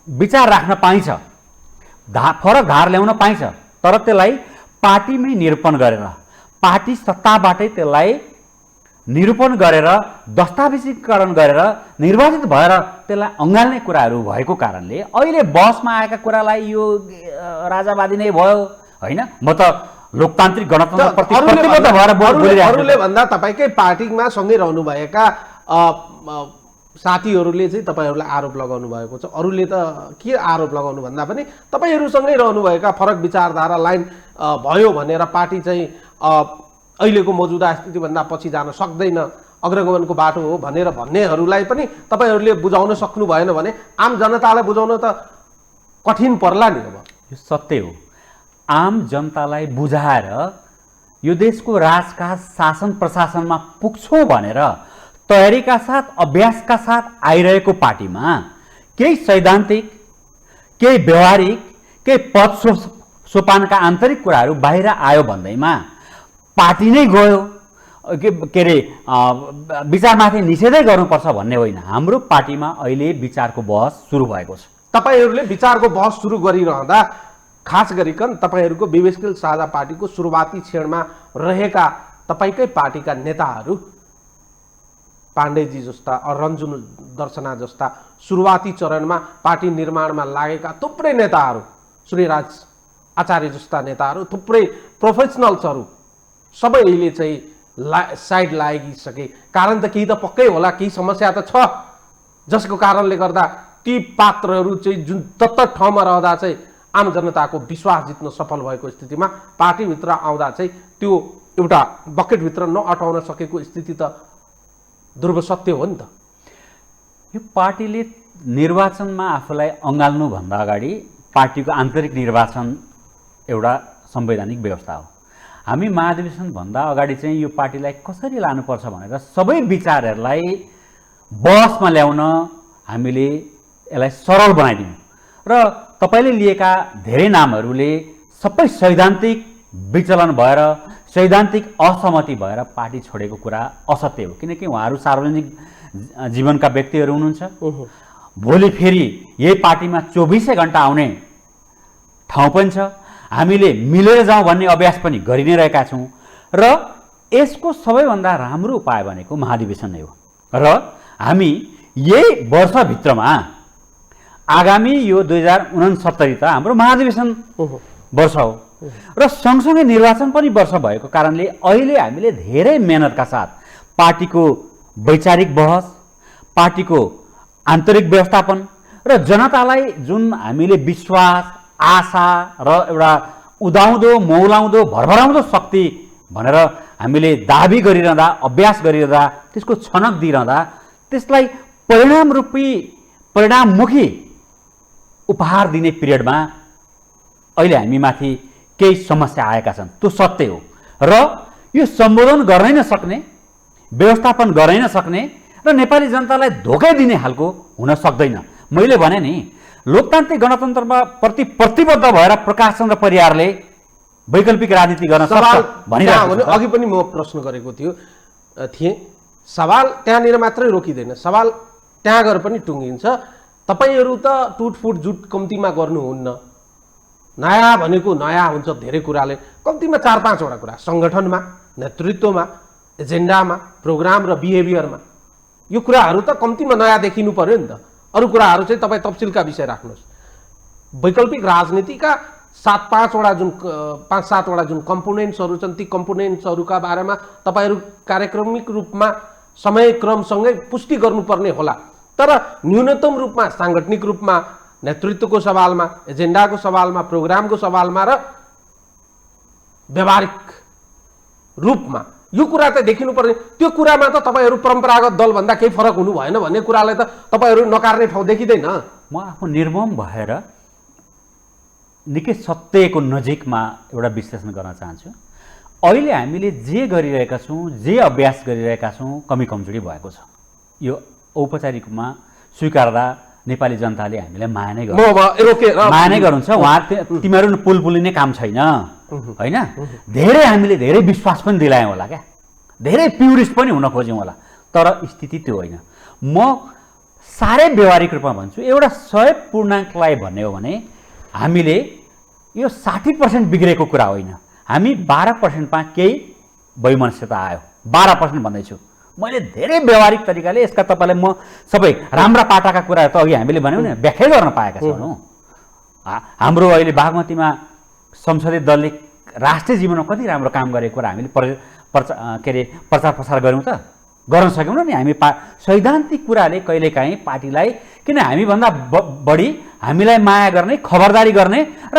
विचार राख्न पाइन्छ, फरक धार ल्याउन पाइन्छ, तर त्यसलाई पार्टीमै निरूपण गरेर, पार्टी सत्ताबाटै त्यसलाई निरूपण गरेर, दस्तावेजीकरण गरेर, निर्वाचित भएर त्यसलाई अँगाल्ने कुराहरू भएको कारणले अहिले बहसमा आएका कुरालाई यो राजावादी नै भयो होइन। म त लोकतान्त्रिक गणतन्त्रप्रति प्रतिबद्ध भएर बोलिरहेको छु। अरूले भन्दा तपाईँकै पार्टीमा सँगै रहनुभएका साथीहरूले चाहिँ तपाईँहरूलाई आरोप लगाउनु भएको छ। अरूले त के आरोप लगाउनु भन्दा पनि तपाईँहरूसँगै रहनुभएका फरक विचारधारा लाइन भयो भनेर पार्टी चाहिँ अहिलेको मौजुदा स्थितिभन्दा पछि जान सक्दैन, अग्रगमनको बाटो हो भनेर भन्नेहरूलाई पनि तपाईँहरूले बुझाउन सक्नु भएन भने आम जनतालाई बुझाउन त कठिन पर्ला नि। अब यो सत्य हो, आम जनतालाई बुझाएर यो देशको राजकाज शासन प्रशासनमा पुग्छौँ भनेर तयारीका साथ अभ्यासका साथ आइरहेको पार्टीमा केही सैद्धान्तिक, केही व्यवहारिक, केही पद सोपानका आन्तरिक कुराहरू बाहिर आयो भन्दैमा पार्टी नै गयो के अरे विचारमाथि निषेधै गर्नुपर्छ भन्ने होइन। हाम्रो पार्टीमा अहिले विचारको बहस सुरु भएको छ। तपाईँहरूले विचारको बहस सुरु गरिरहँदा खास गरिकन तपाईँहरूको विवेकशील साझा पार्टीको सुरुवाती क्षणमा रहेका तपाईँकै पार्टीका नेताहरू, पाण्डेजी जस्ता, रञ्जुन दर्शना जस्ता सुरुवाती चरणमा पार्टी निर्माणमा लागेका थुप्रै नेताहरू, सूर्यराज आचार्य जस्ता नेताहरू, थुप्रै प्रोफेसनल्सहरू सबै अहिले चाहिँ साइड लागिसके। कारण त केही त पक्कै होला, केही समस्या त छ जसको कारणले गर्दा ती पात्रहरू चाहिँ जुन तत्त ठाउँमा रहँदा चाहिँ आम जनताको विश्वास जित्न सफल भएको स्थितिमा पार्टीभित्र आउँदा चाहिँ त्यो एउटा बकेटभित्र नअटाउन सकेको स्थिति त ध्रुव सत्य हो नि त। यो पार्टीले निर्वाचनमा आफूलाई अँगाल्नुभन्दा अगाडि पार्टीको आन्तरिक निर्वाचन एउटा संवैधानिक व्यवस्था हो। हामी महाधिवेशनभन्दा अगाडि चाहिँ यो पार्टीलाई कसरी लानुपर्छ भनेर सबै विचारहरूलाई बहसमा ल्याउन हामीले यसलाई सरल बनाइदियौँ र तपाईँले लिएका धेरै नामहरूले सबै सैद्धान्तिक विचलन भएर, सैद्धान्तिक असहमति भएर पार्टी छोडेको कुरा असत्य हो। किनकि उहाँहरू सार्वजनिक जीवनका व्यक्तिहरू हुनुहुन्छ। भोलि फेरि यही पार्टीमा 24 घण्टा आउने ठाउँ पनि छ। हामीले मिलेर जाउँ भन्ने अभ्यास पनि गरि नै रहेका छौँ र यसको सबैभन्दा राम्रो उपाय भनेको महाधिवेशन नै हो। र हामी यही वर्षभित्रमा आगामी यो 2069 त हाम्रो महाधिवेशन वर्ष हो र सँगसँगै निर्वाचन पनि वर्ष भएको कारणले अहिले हामीले धेरै मेहनतका साथ पार्टीको वैचारिक बहस, पार्टीको आन्तरिक व्यवस्थापन र जनतालाई जुन हामीले विश्वास, आशा र एउटा उदाउँदो, मौलाउँदो, भरभराउँदो शक्ति भनेर हामीले दाबी गरिरहँदा, अभ्यास गरिरहँदा, त्यसको छनक दिइरहँदा त्यसलाई परिणाममुखी उपहार दिने पिरियडमा अहिले हामीमाथि केही समस्या आएका छन्। त्यो सत्य हो र यो सम्बोधन गर्नै नसक्ने, व्यवस्थापन गर्नै नसक्ने र नेपाली जनतालाई धोकै दिने खालको हुन सक्दैन। मैले भने नि, लोकतान्त्रिक गणतन्त्रमा प्रति प्रतिबद्ध भएर प्रकाश चन्द्र परियारले वैकल्पिक राजनीति गर्न सक्छ भनिरहेको छ। अघि पनि म प्रश्न गरेको थिएँ, सवाल त्यहाँनिर मात्रै रोकिँदैन, सवाल त्यहाँ गएर पनि टुङ्गिन्छ। तपाईँहरू त टुटफुट जुट कम्तीमा गर्नुहुन्न, नयाँ भनेको नयाँ हुन्छ धेरै कुराले, कम्तीमा 4-5 वटा कुरा, सङ्गठनमा, नेतृत्वमा, एजेन्डामा, प्रोग्राम र बिहेभियरमा, यो कुराहरू त कम्तीमा नयाँ देखिनु पर्यो नि त। अरू कुराहरू चाहिँ तपाईँ तफसिलका विषय राख्नुहोस्। वैकल्पिक राजनीतिका 5-7 वटा जुन कम्पोनेन्ट्सहरू छन्, ती कम्पोनेन्ट्सहरूका बारेमा तपाईँहरू कार्यक्रमिक रूपमा समयक्रमसँगै पुष्टि गर्नुपर्ने होला, तर न्यूनतम रूपमा साङ्गठनिक रूपमा, नेतृत्वको सवालमा, एजेन्डाको सवालमा, प्रोग्रामको सवालमा र व्यावहारिक रूपमा यो कुरा त देखिनु पर्ने। त्यो कुरामा त तपाईँहरू परम्परागत दलभन्दा केही फरक हुनु भएन भन्ने कुरालाई त तपाईँहरू नकार्ने ठाउँ देखिँदैन। म आफू निर्मम भएर निकै सत्यको नजिकमा एउटा विश्लेषण गर्न चाहन्छु। अहिले हामीले जे गरिरहेका छौँ, जे अभ्यास गरिरहेका छौँ, कमी कमजोरी भएको छ। यो औपचारिकमा स्वीकार्दा नेपाली जनताले हामीलाई माया नै गर्नुहुन्छ। उहाँ तिमीहरू पुल पुलिने काम छैन होइन। हामीले धेरै विश्वास पनि दिलायौँ होला क्या, धेरै प्युरिस्ट पनि हुन खोज्यौँ होला, तर स्थिति त्यो होइन। म साह्रै व्यवहारिक रूपमा भन्छु, एउटा 100 पूर्णाङ्कलाई भन्ने हो भने हामीले यो 60% बिग्रेको कुरा होइन, हामी 12%मा केही वैमनस्यता आयो। 12% भन्दैछु मैले धेरै व्यवहारिक तरिकाले। यसका तपाईँलाई म सबै राम्रा पाटाका कुराहरू त अघि हामीले भन्यौँ नि, व्याख्या गर्न पाएका छौँ। हाम्रो अहिले बागमतीमा संसदीय दलले राष्ट्रिय जीवनमा कति राम्रो काम गरेको कुरा हामीले प्रचार प्रसार गऱ्यौँ त, गर्न सक्यौँ नि हामी। सैद्धान्तिक कुराले कहिलेकाहीँ पार्टीलाई, किन हामीभन्दा बढी हामीलाई माया गर्ने, खबरदारी गर्ने र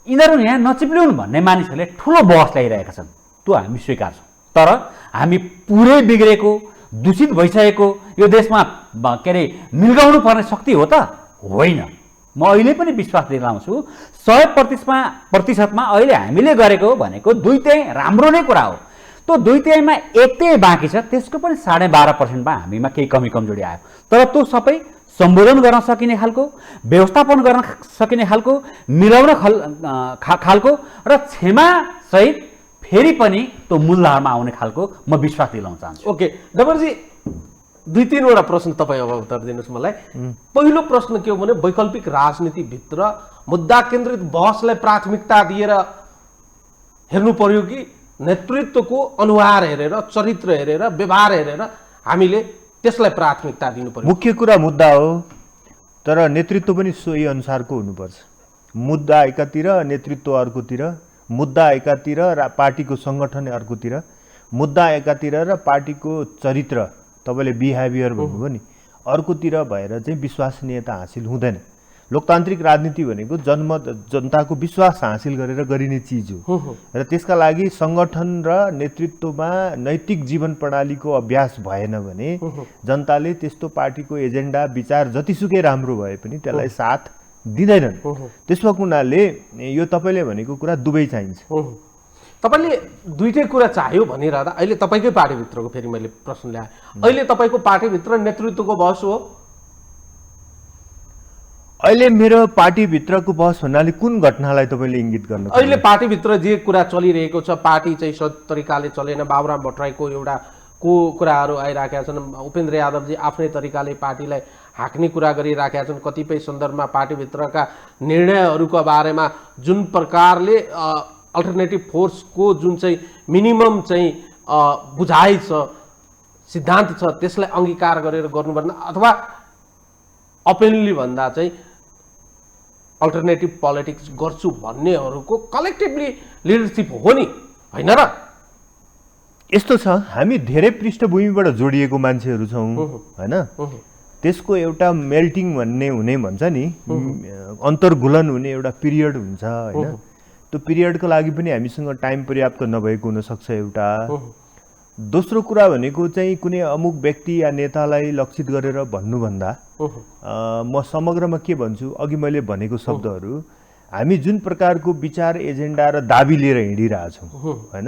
यिनीहरू यहाँ नचिप्लिउन् भन्ने मानिसहरूले ठुलो बहस ल्याइरहेका छन्, त्यो हामी स्वीकार्छौँ। तर हामी पुरै बिग्रेको, दूषित भइसकेको यो देशमा मिल्गाउनु पर्ने शक्ति हो त होइन। म अहिले पनि विश्वास दिलाउँछु 100%मा अहिले हामीले गरेको भनेको 2/3 राम्रो नै कुरा हो। त्यो 2/3मा 1/3 बाँकी छ, त्यसको पनि 12.5%मा हामीमा केही कमी कमजोरी आयो। तर त्यो सबै सम्बोधन गर्न सकिने खालको, व्यवस्थापन गर्न सकिने खालको, मिलाउन खालको र क्षमासहित फेरि पनि त्यो मूलधारमा आउने खालको म विश्वास दिलाउन चाहन्छु। ओके डबरजी, 2-3वटा प्रश्न तपाईँ अब उत्तर दिनुहोस् मलाई। पहिलो प्रश्न के हो भने वैकल्पिक राजनीतिभित्र मुद्दा केन्द्रित बहसलाई प्राथमिकता दिएर हेर्नु पर्यो कि नेतृत्वको अनुहार हेरेर, चरित्र हेरेर, व्यवहार हेरेर हामीले त्यसलाई प्राथमिकता दिनु पर्यो? मुख्य कुरा मुद्दा हो, तर नेतृत्व पनि सोही अनुसारको हुनुपर्छ। मुद्दा एकातिर, नेतृत्व अर्कोतिर, मुद्दा एकातिर र पार्टीको सङ्गठन अर्कोतिर, मुद्दा एकातिर र पार्टीको चरित्र तपाईँले बिहेभियर भन्नुभयो नि अर्कोतिर भएर चाहिँ विश्वसनीयता हासिल हुँदैन। लोकतान्त्रिक राजनीति भनेको जनताको विश्वास हासिल गरेर गरिने चिज हो र त्यसका लागि सङ्गठन र नेतृत्वमा नैतिक जीवन प्रणालीको अभ्यास भएन भने जनताले त्यस्तो पार्टीको एजेन्डा विचार जतिसुकै राम्रो भए पनि त्यसलाई साथ दिँदैनन्। त्यसको हुनाले यो तपाईँले भनेको कुरा दुवै चाहिन्छ। तपाईँले दुईटै कुरा चाहियो भनिरहँदा अहिले तपाईँकै पार्टीभित्रको फेरि मैले प्रश्न ल्याएँ, अहिले तपाईँको पार्टीभित्र नेतृत्वको बहस हो? अहिले मेरो पार्टीभित्रको बहस भन्नाले कुन घटनालाई तपाईँले इङ्गित गर्नु? अहिले पार्टीभित्र जे कुरा चलिरहेको छ, पार्टी चाहिँ सही तरिकाले चलेन, बाबुराम भट्टराईको एउटा कुराहरू आइराखेका छन्, उपेन्द्र यादवजी आफ्नै तरिकाले पार्टीलाई हाँक्ने कुरा गरिराखेका छन्, कतिपय सन्दर्भमा पार्टीभित्रका निर्णयहरूको बारेमा जुन प्रकारले अल्टरनेटिभ फोर्सको जुन चाहिँ मिनिमम चाहिँ बुझाइ छ, सिद्धान्त छ, त्यसलाई अङ्गीकार गरेर गर्नुपर्ने अथवा ओपनली भन्दा चाहिँ अल्टरनेटिभ पोलिटिक्स गर्छु भन्नेहरूको कलेक्टिभली लिडरसिप हो नि, होइन र? यस्तो छ, हामी धेरै पृष्ठभूमिबाट जोडिएको मान्छेहरू छौँ होइन। त्यसको एउटा मेल्टिङ हुने भन्छ नि, अन्तर्घुलन हुने एउटा पिरियड हुन्छ होइन। त्यो पिरियडको लागि पनि हामीसँग टाइम पर्याप्त नभएको हुनसक्छ एउटा। दोस्रो कुरा भनेको चाहिँ कुनै अमुक व्यक्ति या नेतालाई लक्षित गरेर भन्नुभन्दा म समग्रमा के भन्छु, अघि मैले भनेको शब्दहरू, हामी जुन प्रकारको विचार एजेन्डा र दाबी लिएर हिँडिरहेछौँ होइन,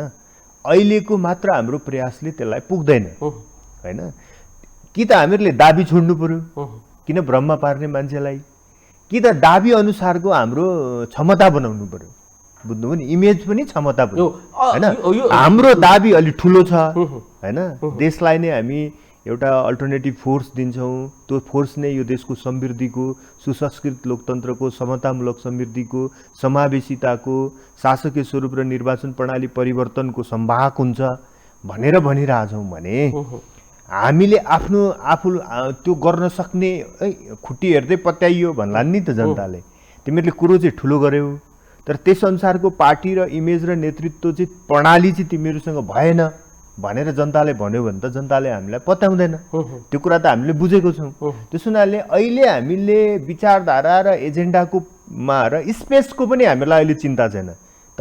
अहिलेको मात्र हाम्रो प्रयासले त्यसलाई पुग्दैन होइन। कि त हामीहरूले दाबी छोड्नु पर्यो, किन भ्रममा पार्ने मान्छेलाई, कि त दाबी अनुसारको हाम्रो क्षमता बनाउनु पर्यो। बुझ्नुभयो नि, इमेज पनि क्षमता पनि होइन। हाम्रो दाबी अलि ठुलो छ होइन, देशलाई नै हामी एउटा अल्टरनेटिभ फोर्स दिन्छौँ, त्यो फोर्स नै यो देशको समृद्धिको, सुसंस्कृत लोकतन्त्रको, समतामूलक समृद्धिको, समावेशिताको, शासकीय स्वरूप र निर्वाचन प्रणाली परिवर्तनको सम्भाग हुन्छ भनेर भनिरहेछौँ भने हामीले आफू त्यो गर्न सक्ने खुट्टी हेर्दै पत्याइयो भन्ला नि त जनताले। तिमीहरूले कुरो चाहिँ ठुलो गर्यौ, तर त्यसअनुसारको पार्टी र इमेज र नेतृत्व चाहिँ प्रणाली चाहिँ तिमीहरूसँग भएन भनेर जनताले भन्यो भने त जनताले हामीलाई पत्याउँदैन। त्यो कुरा त हामीले बुझेको छौँ। त्यस हुनाले अहिले हामीले विचारधारा र एजेन्डाको र स्पेसको पनि हामीलाई अहिले चिन्ता छैन।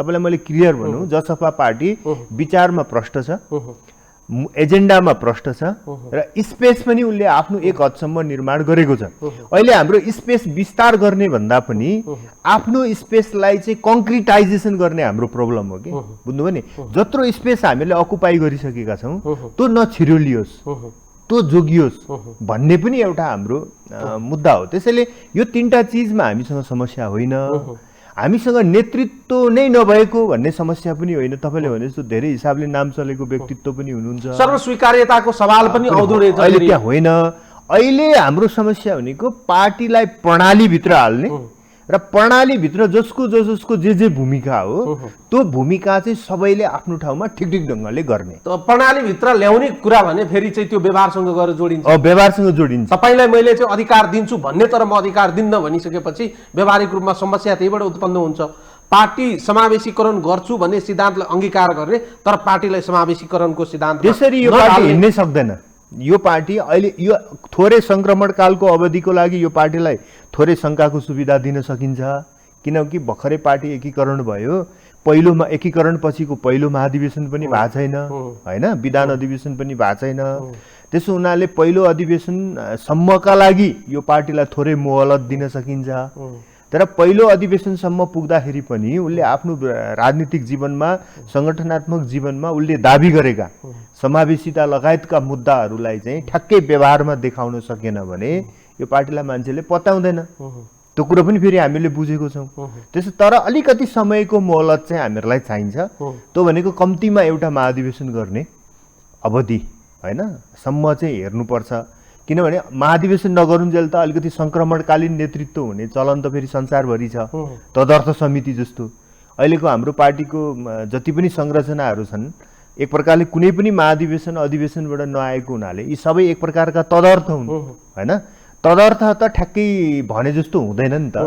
तपाईँलाई मैले क्लियर भनौँ, जसपा पार्टी विचारमा प्रष्ट छ, एजेन्डामा प्रष्ट छ र स्पेस पनि उसले आफ्नो एक हदसम्म निर्माण गरेको छ। अहिले हाम्रो स्पेस विस्तार गर्ने भन्दा पनि आफ्नो स्पेसलाई चाहिँ कङ्क्रिटाइजेसन गर्ने हाम्रो प्रब्लम हो कि, बुझ्नुभयो नि। जत्रो स्पेस हामीले अकुपाई गरिसकेका छौँ त्यो नछिरोलियोस्, त्यो जोगियोस् भन्ने पनि एउटा हाम्रो मुद्दा हो। त्यसैले यो तीनटा चिजमा हामीसँग समस्या होइन, हामीसँग नेतृत्व नै नभएको भन्ने समस्या पनि होइन। तपाईँले भने जस्तो धेरै हिसाबले नाम चलेको व्यक्तित्व पनि हुनुहुन्छ, सर्वस्वीकार्यताको सवाल पनि आउँदो रहेछ। अहिले त्यहाँ होइन, अहिले हाम्रो समस्या भनेको पार्टीलाई प्रणालीभित्र हाल्ने र प्रणालीभित्र जसको जे भूमिका हो त्यो भूमिका चाहिँ सबैले आफ्नो ठाउँमा ठिक ढङ्गले गर्ने। प्रणालीभित्र ल्याउने कुरा भने फेरि चाहिँ त्यो व्यवहारसँग गएर जोडिन्छ, व्यवहारसँग जोडिन्छ। तपाईँलाई मैले चाहिँ अधिकार दिन्छु भन्ने तर म अधिकार दिन्न भनिसकेपछि व्यावहारिक रूपमा समस्या त्यहीबाट उत्पन्न हुन्छ। पार्टी समावेशीकरण गर्छु भन्ने सिद्धान्तलाई अंगीकार गर्ने तर पार्टीलाई समावेशीकरणको सिद्धान्त त्यसरी यो पार्टी हिँड्नै सक्दैन। यो पार्टी अहिले यो थोरै संक्रमणकालको अवधिको लागि यो पार्टीलाई थोरै शङ्काको सुविधा दिन सकिन्छ, किनकि भर्खरै पार्टी एकीकरण भयो। पहिलोमा एकीकरण पछिको पहिलो महाधिवेशन पनि भएको छैन होइन, विधान अधिवेशन पनि भएको छैन। त्यसो हुनाले पहिलो अधिवेशनसम्मका लागि यो पार्टीलाई थोरै मोहलत दिन सकिन्छ। तर पहिलो अधिवेशनसम्म पुग्दाखेरि पनि उसले आफ्नो राजनीतिक जीवनमा, सङ्गठनात्मक जीवनमा उसले दाबी गरेका समावेशिता लगायतका मुद्दाहरूलाई चाहिँ ठ्याक्कै व्यवहारमा देखाउन सकेन भने यो पार्टीलाई मान्छेले पत्याउँदैन। त्यो कुरो पनि फेरि हामीले बुझेको छौँ। त्यसो तर अलिकति समयको मोहलत चाहिँ हामीहरूलाई चाहिन्छ। त्यो भनेको कम्तीमा एउटा महाधिवेशन गर्ने अवधि होइन सम्म चाहिँ हेर्नुपर्छ, किनभने महाधिवेशन नगरुन्जेल त अलिकति सङ्क्रमणकालीन नेतृत्व हुने चलन त फेरि संसारभरि छ। तदर्थ समिति जस्तो अहिलेको हाम्रो पार्टीको जति पनि संरचनाहरू छन् एक प्रकारले कुनै पनि महाधिवेशन अधिवेशनबाट नआएको हुनाले यी सबै एक प्रकारका तदर्थ हुन् होइन। तदर्थ त ठ्याक्कै भने जस्तो हुँदैन नि त।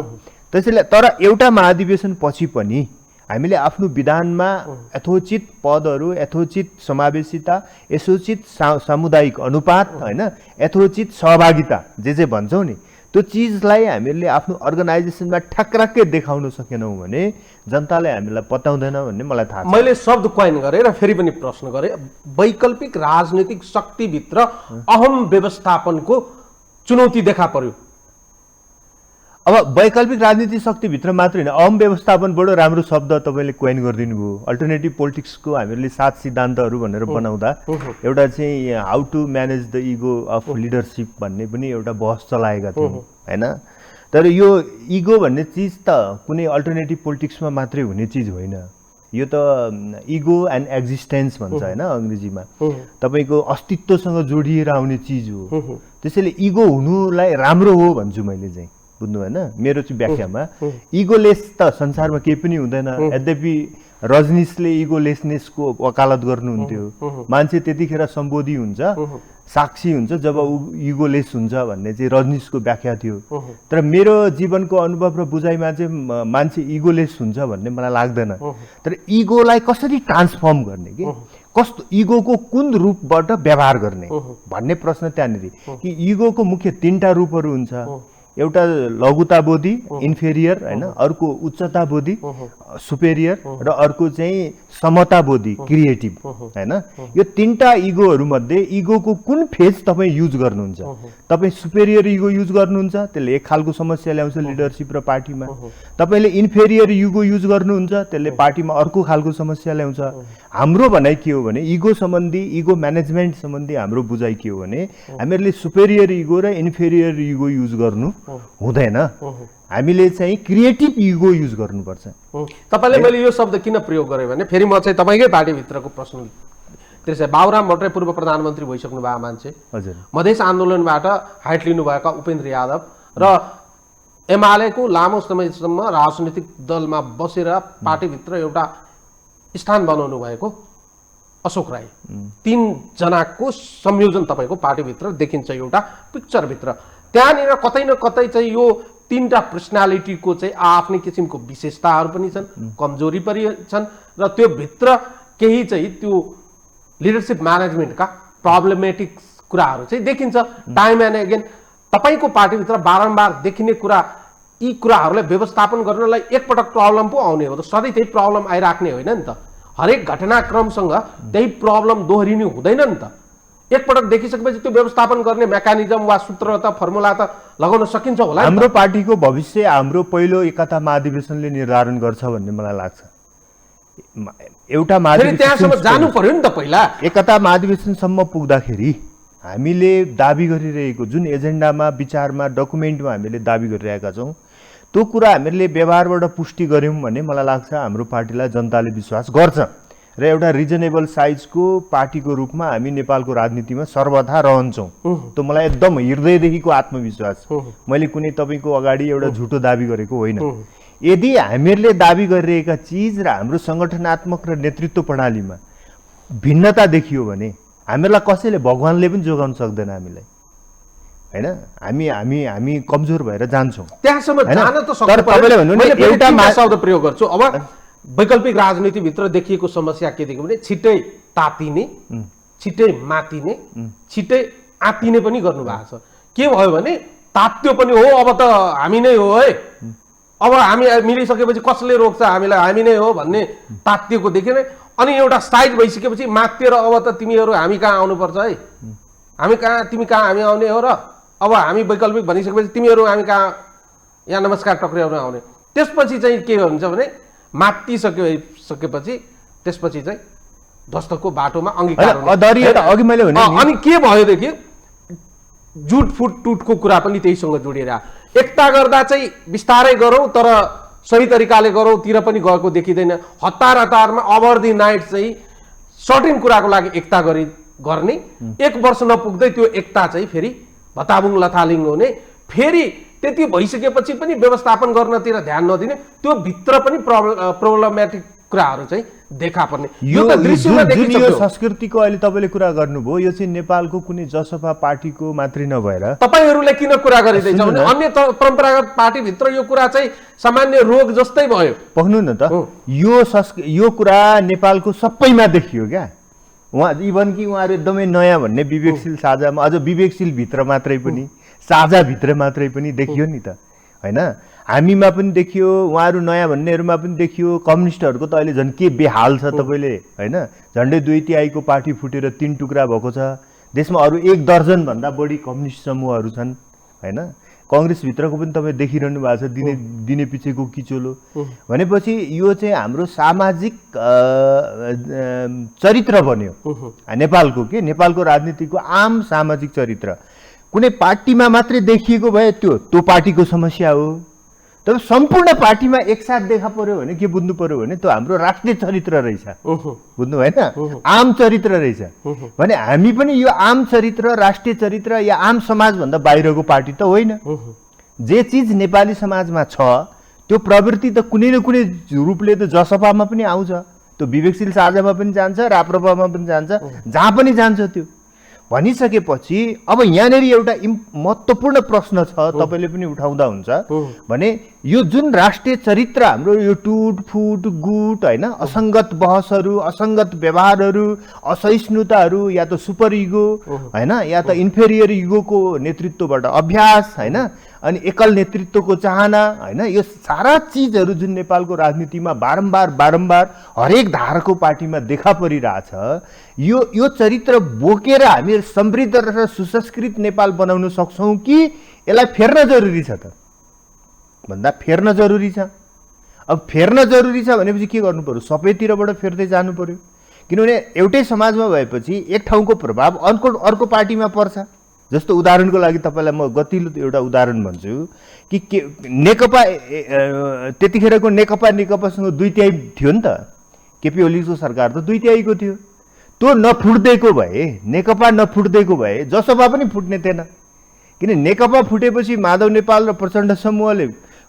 त्यसैले तर एउटा महाधिवेशन पछि पनि हामीले आफ्नो विधानमा यथोचित पदहरू, यथोचित समावेशिता, यथोचित सामुदायिक अनुपात होइन, यथोचित सहभागिता जे भन्छौँ नि त्यो चिजलाई हामीले आफ्नो अर्गनाइजेसनमा ठ्याक्राक्कै देखाउन सकेनौँ भने जनताले हामीलाई पत्याउँदैन भन्ने मलाई थाहा छ। मैले शब्द क्वाइन गरेँ र फेरि पनि प्रश्न गरेँ, वैकल्पिक राजनीतिक शक्तिभित्र अहम व्यवस्थापनको चुनौती देखा पर्यो। अब वैकल्पिक राजनीतिक शक्तिभित्र मात्र होइन, अहम व्यवस्थापन बडो राम्रो शब्द तपाईँले कोइन गरिदिनु भयो। अल्टरनेटिभ पोलिटिक्सको हामीले 7 सिद्धान्तहरू भनेर बनाउँदा एउटा चाहिँ how to manage the ego of leadership भन्ने पनि एउटा बहस चलाएका थियौँ होइन। तर यो इगो भन्ने चिज त कुनै अल्टरनेटिभ पोलिटिक्समा मात्रै हुने चिज होइन। यो त इगो एन्ड एक्जिस्टेन्स भन्छ होइन अङ्ग्रेजीमा, तपाईँको अस्तित्वसँग जोडिएर आउने चिज हो। त्यसैले इगो हुनुलाई राम्रो हो भन्छु मैले चाहिँ, बुझ्नु होइन। मेरो चाहिँ व्याख्यामा इगोलेस त संसारमा केही पनि हुँदैन। यद्यपि रजनीशले इगोलेसनेसको वकालत गर्नुहुन्थ्यो, मान्छे त्यतिखेर सम्बोधी हुन्छ, साक्षी हुन्छ जब ऊ इगोलेस हुन्छ भन्ने चाहिँ रजनीशको व्याख्या थियो। तर मेरो जीवनको अनुभव र बुझाइमा चाहिँ मान्छे इगोलेस हुन्छ भन्ने मलाई लाग्दैन। तर इगोलाई कसरी ट्रान्सफर्म गर्ने कि कस्तो इगोको कुन रूपबाट व्यवहार गर्ने भन्ने प्रश्न त्यहाँनिर कि इगोको मुख्य 3टा रूपहरू हुन्छ। एउटा लघुताबोधी इन्फेरियर होइन, अर्को उच्चताबोधी सुपेरियर र अर्को चाहिँ समताबोधी क्रिएटिभ होइन। यो 3टा इगोहरू मध्ये इगोको कुन फेज तपाईँ युज गर्नुहुन्छ? तपाईँ सुपेरियर इगो युज गर्नुहुन्छ त्यसले एक खालको समस्या ल्याउँछ लिडरसिप र पार्टीमा। तपाईँले इन्फेरियर इगो युज गर्नुहुन्छ त्यसले पार्टीमा अर्को खालको समस्या ल्याउँछ। हाम्रो भनाइ के हो भने इगो सम्बन्धी, इगो म्यानेजमेन्ट सम्बन्धी हाम्रो बुझाइ के हो भने हामीहरूले सुपेरियर इगो र इन्फेरियर इगो युज गर्नु हुँदैन। हामीले चाहिँ क्रिएटिभ इगो युज गर्नुपर्छ। तपाईँले मैले यो शब्द किन प्रयोग गरेँ भने फेरि म चाहिँ तपाईँकै पार्टीभित्रको प्रश्न त्यसै बाबुराम भट्टराई पूर्व प्रधानमन्त्री भइसक्नु भएको मान्छे, हजुर, मधेस आन्दोलनबाट हाइट लिनुभएका उपेन्द्र यादव र एमालेको लामो समयसम्म राजनीतिक दलमा बसेर पार्टीभित्र एउटा स्थान बनाउनु भएको अशोक राई, 3 जनाको संयोजन तपाईँको पार्टीभित्र देखिन्छ एउटा पिक्चरभित्र। त्यहाँनिर कतै न कतै चाहिँ यो 3टा पर्सनालिटीको चाहिँ आफ्नै किसिमको विशेषताहरू पनि छन्, कमजोरी पनि छन् र त्यो भित्र केही चाहिँ त्यो लिडरसिप म्यानेजमेन्टका प्रब्लमेटिक कुराहरू चाहिँ देखिन्छ। टाइम एन्ड अगेन तपाईँको पार्टीभित्र बारम्बार देखिने कुरा यी कुराहरूलाई व्यवस्थापन गर्नलाई एकपटक प्रब्लम पो आउने हो त, सधैँ त्यही प्रब्लम आइराख्ने होइन नि त। हरेक घटनाक्रमसँग त्यही प्रब्लम दोहोरिनु हुँदैन नि त। एकपटक देखिसकेपछि त्यो व्यवस्थापन गर्ने मेकानिजम वा सूत्र त फर्मुला त लगाउन सकिन्छ होला। हाम्रो पार्टीको भविष्य हाम्रो पहिलो एकता महाधिवेशनले निर्धारण गर्छ भन्ने मलाई लाग्छ। एउटा त्यहाँसम्म जानु पर्यो नि त पहिला। एकता महाधिवेशनसम्म पुग्दाखेरि हामीले दाबी गरिरहेको जुन एजेन्डामा, विचारमा, डकुमेन्टमा हामीले दाबी गरिरहेका छौँ त्यो कुरा हामीले व्यवहारबाट पुष्टि गऱ्यौँ भने मलाई लाग्छ हाम्रो पार्टीलाई जनताले विश्वास गर्छ र एउटा रिजनेबल साइजको पार्टीको रूपमा हामी नेपालको राजनीतिमा सर्वथा रहन्छौँ। त्यो मलाई एकदम हृदयदेखिको आत्मविश्वास। मैले कुनै तपाईँको अगाडि एउटा झुटो दाबी गरेको होइन। यदि हामीहरूले दाबी गरिरहेका चिज र हाम्रो सङ्गठनात्मक र नेतृत्व प्रणालीमा भिन्नता देखियो भने हामीलाई कसैले भगवानले पनि जोगाउन सक्दैन हामीलाई, होइन? हामी हामी हामी कमजोर भएर जान्छौँ त्यहाँसम्म जान त तर तपाईँले भन्नु नि एउटा शब्द प्रयोग गर्छु। अब वैकल्पिक राजनीतिभित्र देखिएको समस्या के देखियो भने छिट्टै तातिने, छिट्टै मातिने, छिट्टै आतिने पनि गर्नुभएको छ। के भयो भने तात्यो पनि हो, अब त हामी नै हो है, अब हामी मिलिसकेपछि कसले रोक्छ हामीलाई, हामी नै हो भन्ने तात्तिएको देखेन। अनि एउटा साइज भइसकेपछि मात्तिर अब त तिमीहरू हामी कहाँ आउनुपर्छ है, हामी कहाँ तिमी कहाँ हामी आउने हो र अब हामी वैकल्पिक भनिसकेपछि तिमीहरू हामी कहाँ यहाँ नमस्कार टक्राउन आउने। त्यसपछि चाहिँ के हुन्छ भने मात्तिसकेपछि त्यसपछि चाहिँ ध्वस्तको बाटोमा अङ्गीकार अघि मैले भने अनि के भयोदेखि जुटफुट टुटको कुरा पनि त्यहीसँग जोडिएर एकता गर्दा चाहिँ बिस्तारै गरौँ तर सही तरिकाले गरौँ तिर पनि गएको देखिँदैन। हतार हतारमा ओभर द नाइट चाहिँ सर्टेन कुराको लागि एकता गर्ने, 1 वर्ष नपुग्दै त्यो एकता चाहिँ फेरि भताबुङ लथालिङ हुने, फेरि त्यति भइसकेपछि पनि व्यवस्थापन गर्नतिर ध्यान नदिने, त्यो भित्र पनि प्रब्लमेटिक कुराहरू चाहिँ देखा पर्ने। यो त दृश्यमा देखिन्छ। यो संस्कृतिको अहिले तपाईँले कुरा गर्नुभयो, यो चाहिँ नेपालको कुनै जसपा पार्टीको मात्रै नभएर तपाईँहरूले किन कुरा गरिँदैछ भने अन्य परम्परागत पार्टीभित्र यो कुरा चाहिँ सामान्य रोग जस्तै भयो। पक्नु न त, यो कुरा नेपालको सबैमा देखियो क्या। उहाँ इभन कि उहाँहरू एकदमै नयाँ भन्ने विवेकशील साझामा, अझ विवेकशील भित्र मात्रै पनि, साझा भित्र मात्रै पनि देखियो नि त, होइन? हामीमा पनि देखियो, उहाँहरू नयाँ भन्नेहरूमा पनि देखियो। कम्युनिस्टहरूको त अहिले झन् के बेहाल छ तपाईँले, होइन? झन्डै 2/3 पार्टी फुटेर 3 टुक्रा भएको छ। देशमा अरू 1 दर्जनभन्दा बढी कम्युनिस्ट समूहहरू छन्, होइन? कङ्ग्रेसभित्रको पनि तपाईँ देखिरहनु भएको छ दिने पछिको किचोलो। भनेपछि यो चाहिँ हाम्रो सामाजिक चरित्र बन्यो नेपालको, के नेपालको राजनीतिको आम सामाजिक चरित्र। कुनै पार्टीमा मात्रै देखिएको भए त्यो पार्टीको समस्या हो। तर सम्पूर्ण पार्टीमा एकसाथ देखा पर्यो भने के बुझ्नु पर्यो भने त्यो हाम्रो राष्ट्रिय चरित्र रहेछ, बुझ्नु भएन? आम चरित्र रहेछ भने हामी पनि यो आम चरित्र, राष्ट्रिय चरित्र या आम समाजभन्दा बाहिरको पार्टी त होइन। जे चिज नेपाली समाजमा छ त्यो प्रवृत्ति त कुनै न कुनै रूपले त जसपामा पनि आउँछ, त्यो विवेकशील साझामा पनि जान्छ, राप्रपामा पनि जान्छ, जहाँ पनि जान्छ। त्यो भनिसकेपछि अब यहाँनिर एउटा महत्त्वपूर्ण प्रश्न छ, तपाईँले पनि उठाउँदा हुन्छ भने यो जुन राष्ट्रिय चरित्र हाम्रो यो टुटफुट गुट, होइन, असङ्गत बहसहरू, असङ्गत व्यवहारहरू, असहिष्णुताहरू, या त सुपर इगो, होइन, या त इन्फेरियर इगोको नेतृत्वबाट अभ्यास, होइन, अनि एकल नेतृत्वको चाहना, होइन, यो सारा चिजहरू जुन नेपालको राजनीतिमा बारम्बार हरेक धारको पार्टीमा देखा परिरहेछ, यो चरित्र बोकेर हामी समृद्ध र सुसंस्कृत नेपाल बनाउन सक्छौँ कि यसलाई फेर्न जरुरी छ त भन्दा फेर्न जरुरी छ। अब फेर्न जरुरी छ भनेपछि के गर्नु पर्यो? सबैतिरबाट फेर्दै जानु पर्यो। किनभने एउटै समाजमा भएपछि एक ठाउँको प्रभाव अर्को पार्टीमा पर्छ। जस्तो उदाहरणको लागि तपाईँलाई म गतिलो एउटा उदाहरण भन्छु कि नेकपा त्यतिखेरको नेकपासँग 2/3 थियो नि त। केपी ओलीको सरकार त 2/3 थियो। त्यो नफुट्दैको भए, नेकपा नफुट्दैको भए जसपा पनि फुट्ने थिएन। किन नेकपा फुटेपछि माधव नेपाल र प्रचण्ड समूहले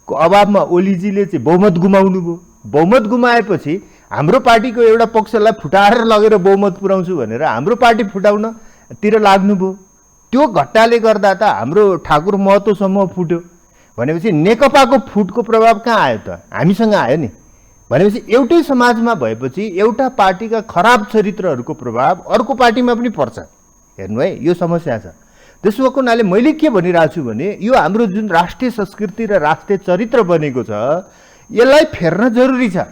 को अभावमा ओलीजीले चाहिँ बहुमत गुमाउनु भयो। बहुमत गुमाएपछि हाम्रो पार्टीको एउटा पक्षलाई फुटाएर लगेर बहुमत पुर्याउँछु भनेर हाम्रो पार्टी फुटाउनतिर लाग्नुभयो। त्यो घट्टाले गर्दा त हाम्रो ठाकुर महतो समूह फुट्यो। भनेपछि नेकपाको फुटको प्रभाव कहाँ आयो त? हामीसँग आयो नि। भनेपछि एउटै समाजमा भएपछि एउटा पार्टीका खराब चरित्रहरूको प्रभाव अर्को पार्टीमा पनि पर्छ। हेर्नु है, यो समस्या छ। त्यसो भएको हुनाले मैले के भनिरहेको छु भने यो हाम्रो जुन राष्ट्रिय संस्कृति र राष्ट्रिय चरित्र बनेको छ यसलाई फेर्न जरुरी छ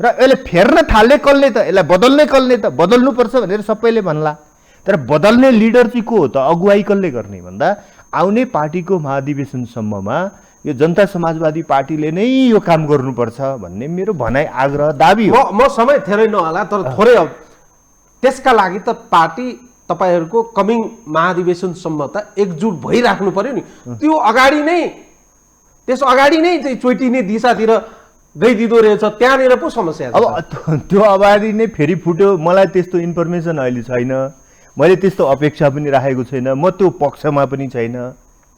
र यसले फेर्न थाल्ने कसले त यसलाई बदल्ने कसले त बदल्नुपर्छ भनेर सबैले भन्ला तर बदल्ने लिडर चाहिँ को हो त अगुवाई कसले गर्ने भन्दा आउने पार्टीको महाधिवेशनसम्ममा यो जनता समाजवादी पार्टीले नै यो काम गर्नुपर्छ भन्ने मेरो भनाइ आग्रह दाबी हो म समय थेरै नहोला तर थोरै त्यसका लागि त पार्टी तपाईहरूको कमिङ महाधिवेशनसम्म त एकजुट भइराख्नु पर्यो नि त्यो अगाडि नै त्यस अगाडि नै चाहिँ चोइटिने दिशातिर गइदिँदो रहेछ त्यहाँनिर पो समस्या छ अब त्यो अगाडि नै फेरि फुट्यो मलाई त्यस्तो इन्फर्मेसन अहिले छैन मैले त्यस्तो अपेक्षा पनि राखेको छैन म त्यो पक्षमा पनि छैन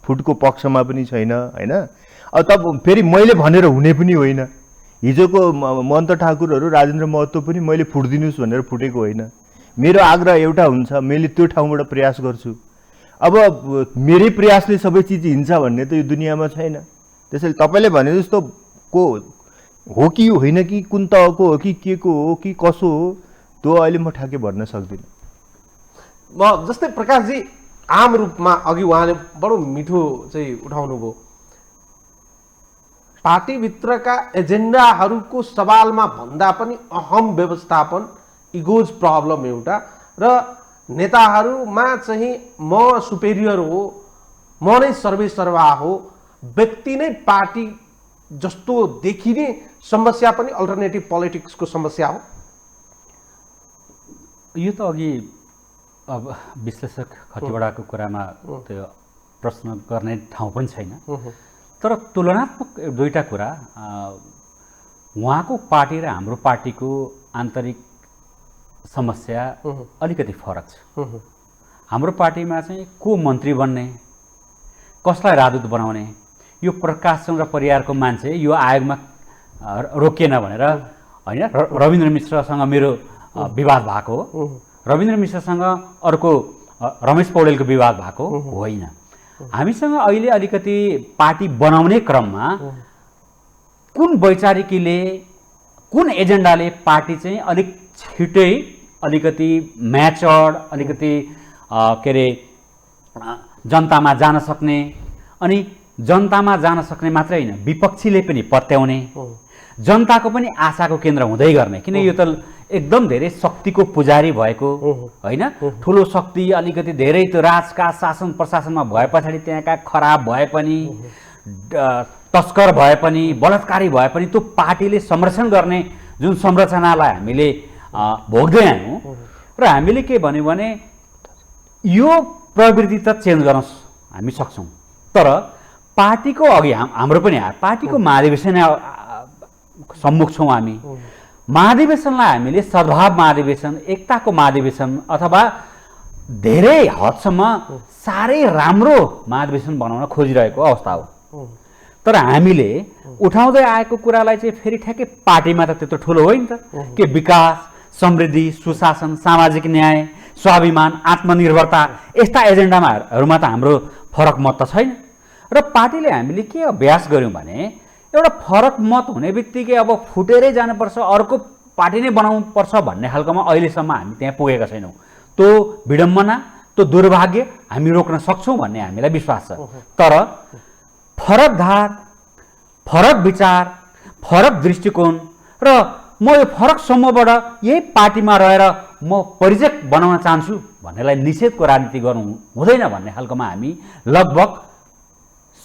फुटको पक्षमा पनि छैन हैन अब तब फेरि मैले भनेर हुने पनि होइन हिजोको महन्त ठाकुरहरू राजेन्द्र महतो पनि मैले फुट्दिनुस् भनेर फुटेको होइन मेरो आग्रह एउटा हुन्छ मैले त्यो ठाउँबाट प्रयास गर्छु अब मेरै प्रयासले सबै चिज हिन्छ भन्ने त यो दुनियाँमा छैन त्यसैले तपाईँले भने जस्तो को हो कि होइन कि कुन तहको हो कि के को हो कि कसो हो त्यो अहिले म ठ्याक्कै भन्न सक्दिनँ म जस्तै प्रकाशजी आम रूपमा अघि उहाँले बडो मिठो चाहिँ उठाउनु भयो पार्टीभित्रका एजेन्डाहरूको सवालमा भन्दा पनि अहम व्यवस्थापन इगोज प्रब्लम एउटा र नेताहरूमा चाहिँ म सुपेरियर हो म नै सर्वेसर्वा हो व्यक्ति नै पार्टी जस्तो देखिने समस्या पनि अल्टरनेटिभ पोलिटिक्सको समस्या हो यो त अघि अब विश्लेषक खतिवडाको कुरामा त्यो प्रश्न गर्ने ठाउँ पनि छैन तर तुलनात्मक दुईटा कुरा उहाँको पार्टी र हाम्रो पार्टीको आन्तरिक समस्या अलिकति फरक छ हाम्रो पार्टीमा चाहिँ को मन्त्री बन्ने कसलाई राजदूत बनाउने यो प्रकाश चन्द्र परियारको मान्छे यो आयोगमा रोकिएन भनेर होइन रविन्द्र मिश्रसँग मेरो विवाद भएको हो रविन्द्र मिश्रसँग अर्को रमेश पौडेलको विवाद भएको होइन हामीसँग अहिले अलिकति पार्टी बनाउने क्रममा कुन वैचारिकीले कुन एजेन्डाले पार्टी चाहिँ अलिक छिटै अलिकति म्याचर्ड अलिकति के अरे जनतामा जान सक्ने अनि जनतामा जान सक्ने मात्रै होइन विपक्षीले पनि पत्याउने जनताको पनि आशाको केन्द्र हुँदै गर्ने किन यो त एकदम धेरै शक्तिको पुजारी भएको होइन ठुलो शक्ति अलिकति धेरै त्यो राजका शासन प्रशासनमा भए पछाडि त्यहाँका खराब भए पनि तस्कर भए पनि बलात्कारी भए पनि त्यो पार्टीले संरक्षण गर्ने जुन संरचनालाई हामीले भोग्दै आयौँ र हामीले के भन्यो भने यो प्रवृत्ति त चेन्ज गर्न हामी सक्छौँ तर पार्टीको अघि हाम्रो पनि पार्टीको महाधिवेशन सम्मुख छौँ हामी महाधिवेशनलाई हामीले सद्भाव महाधिवेशन एकताको महाधिवेशन अथवा धेरै हदसम्म साह्रै राम्रो महाधिवेशन बनाउन खोजिरहेको अवस्था हो तर हामीले उठाउँदै आएको कुरालाई चाहिँ फेरि ठ्याक्कै पार्टीमा त त्यत्रो ठुलो होइन त के विकास समृद्धि सुशासन सामाजिक न्याय स्वाभिमान आत्मनिर्भरता यस्ता एजेन्डामाहरूमा त हाम्रो फरक मत त छैन र पार्टीले हामीले के अभ्यास गर्यौँ भने एउटा फरक मत हुने बित्तिकै अब फुटेरै जानुपर्छ अर्को पार्टी नै बनाउनु पर्छ भन्ने खालकोमा अहिलेसम्म हामी त्यहाँ पुगेका छैनौँ त्यो विडम्बना त्यो दुर्भाग्य हामी रोक्न सक्छौँ भन्ने हामीलाई विश्वास छ तर फरक धार फरक विचार फरक दृष्टिकोण र म यो फरक समूहबाट यही पार्टीमा रहेर म परिचय बनाउन चाहन्छु भन्नेलाई निषेधको राजनीति गर्नु हुँदैन भन्ने खालकोमा हामी लगभग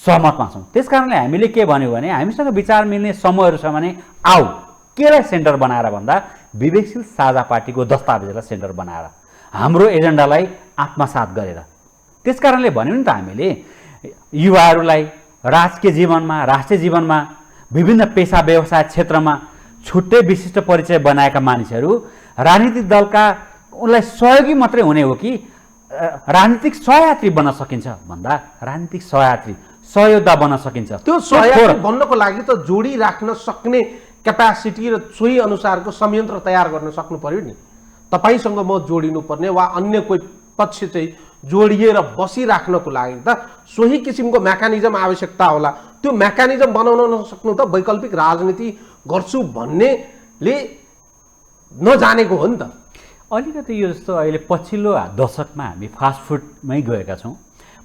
सहमतमा छौँ त्यसकारणले हामीले के भन्यो भने हामीसँग विचार मिल्ने समूहहरू छ भने आऊ केलाई सेन्टर बनाएर भन्दा विवेकशील साझा पार्टीको दस्तावेजलाई सेन्टर बनाएर हाम्रो एजेन्डालाई आत्मसात गरेर त्यसकारणले भन्यो नि त हामीले युवाहरूलाई राजकीय जीवनमा राष्ट्रिय जीवनमा विभिन्न पेसा व्यवसाय क्षेत्रमा छुट्टै विशिष्ट परिचय बनाएका मानिसहरू राजनीतिक दलका उनलाई सहयोगी मात्रै हुने हो कि राजनीतिक सहयात्री बन्न सकिन्छ भन्दा राजनीतिक सहयात्री सहयोद्धा बन्न सकिन्छ त्यो सहयात्री बन्नको लागि त जोडी राख्न सक्ने क्यापासिटी र सोही अनुसारको संयन्त्र तयार गर्न सक्नु पर्यो नि तपाईसँग म जोडिनु पर्ने वा अन्य कोही पक्ष चाहिँ जोडिएर बसिराख्नको लागि त सोही किसिमको मेकानिजम आवश्यकता होला त्यो मेकानिजम बनाउन नसक्नु त वैकल्पिक राजनीति गर्छु भन्नेले नजानेको हो नि त अलिकति यो जस्तो अहिले पछिल्लो दशकमा हामी फास्ट फुडमै गएका छौँ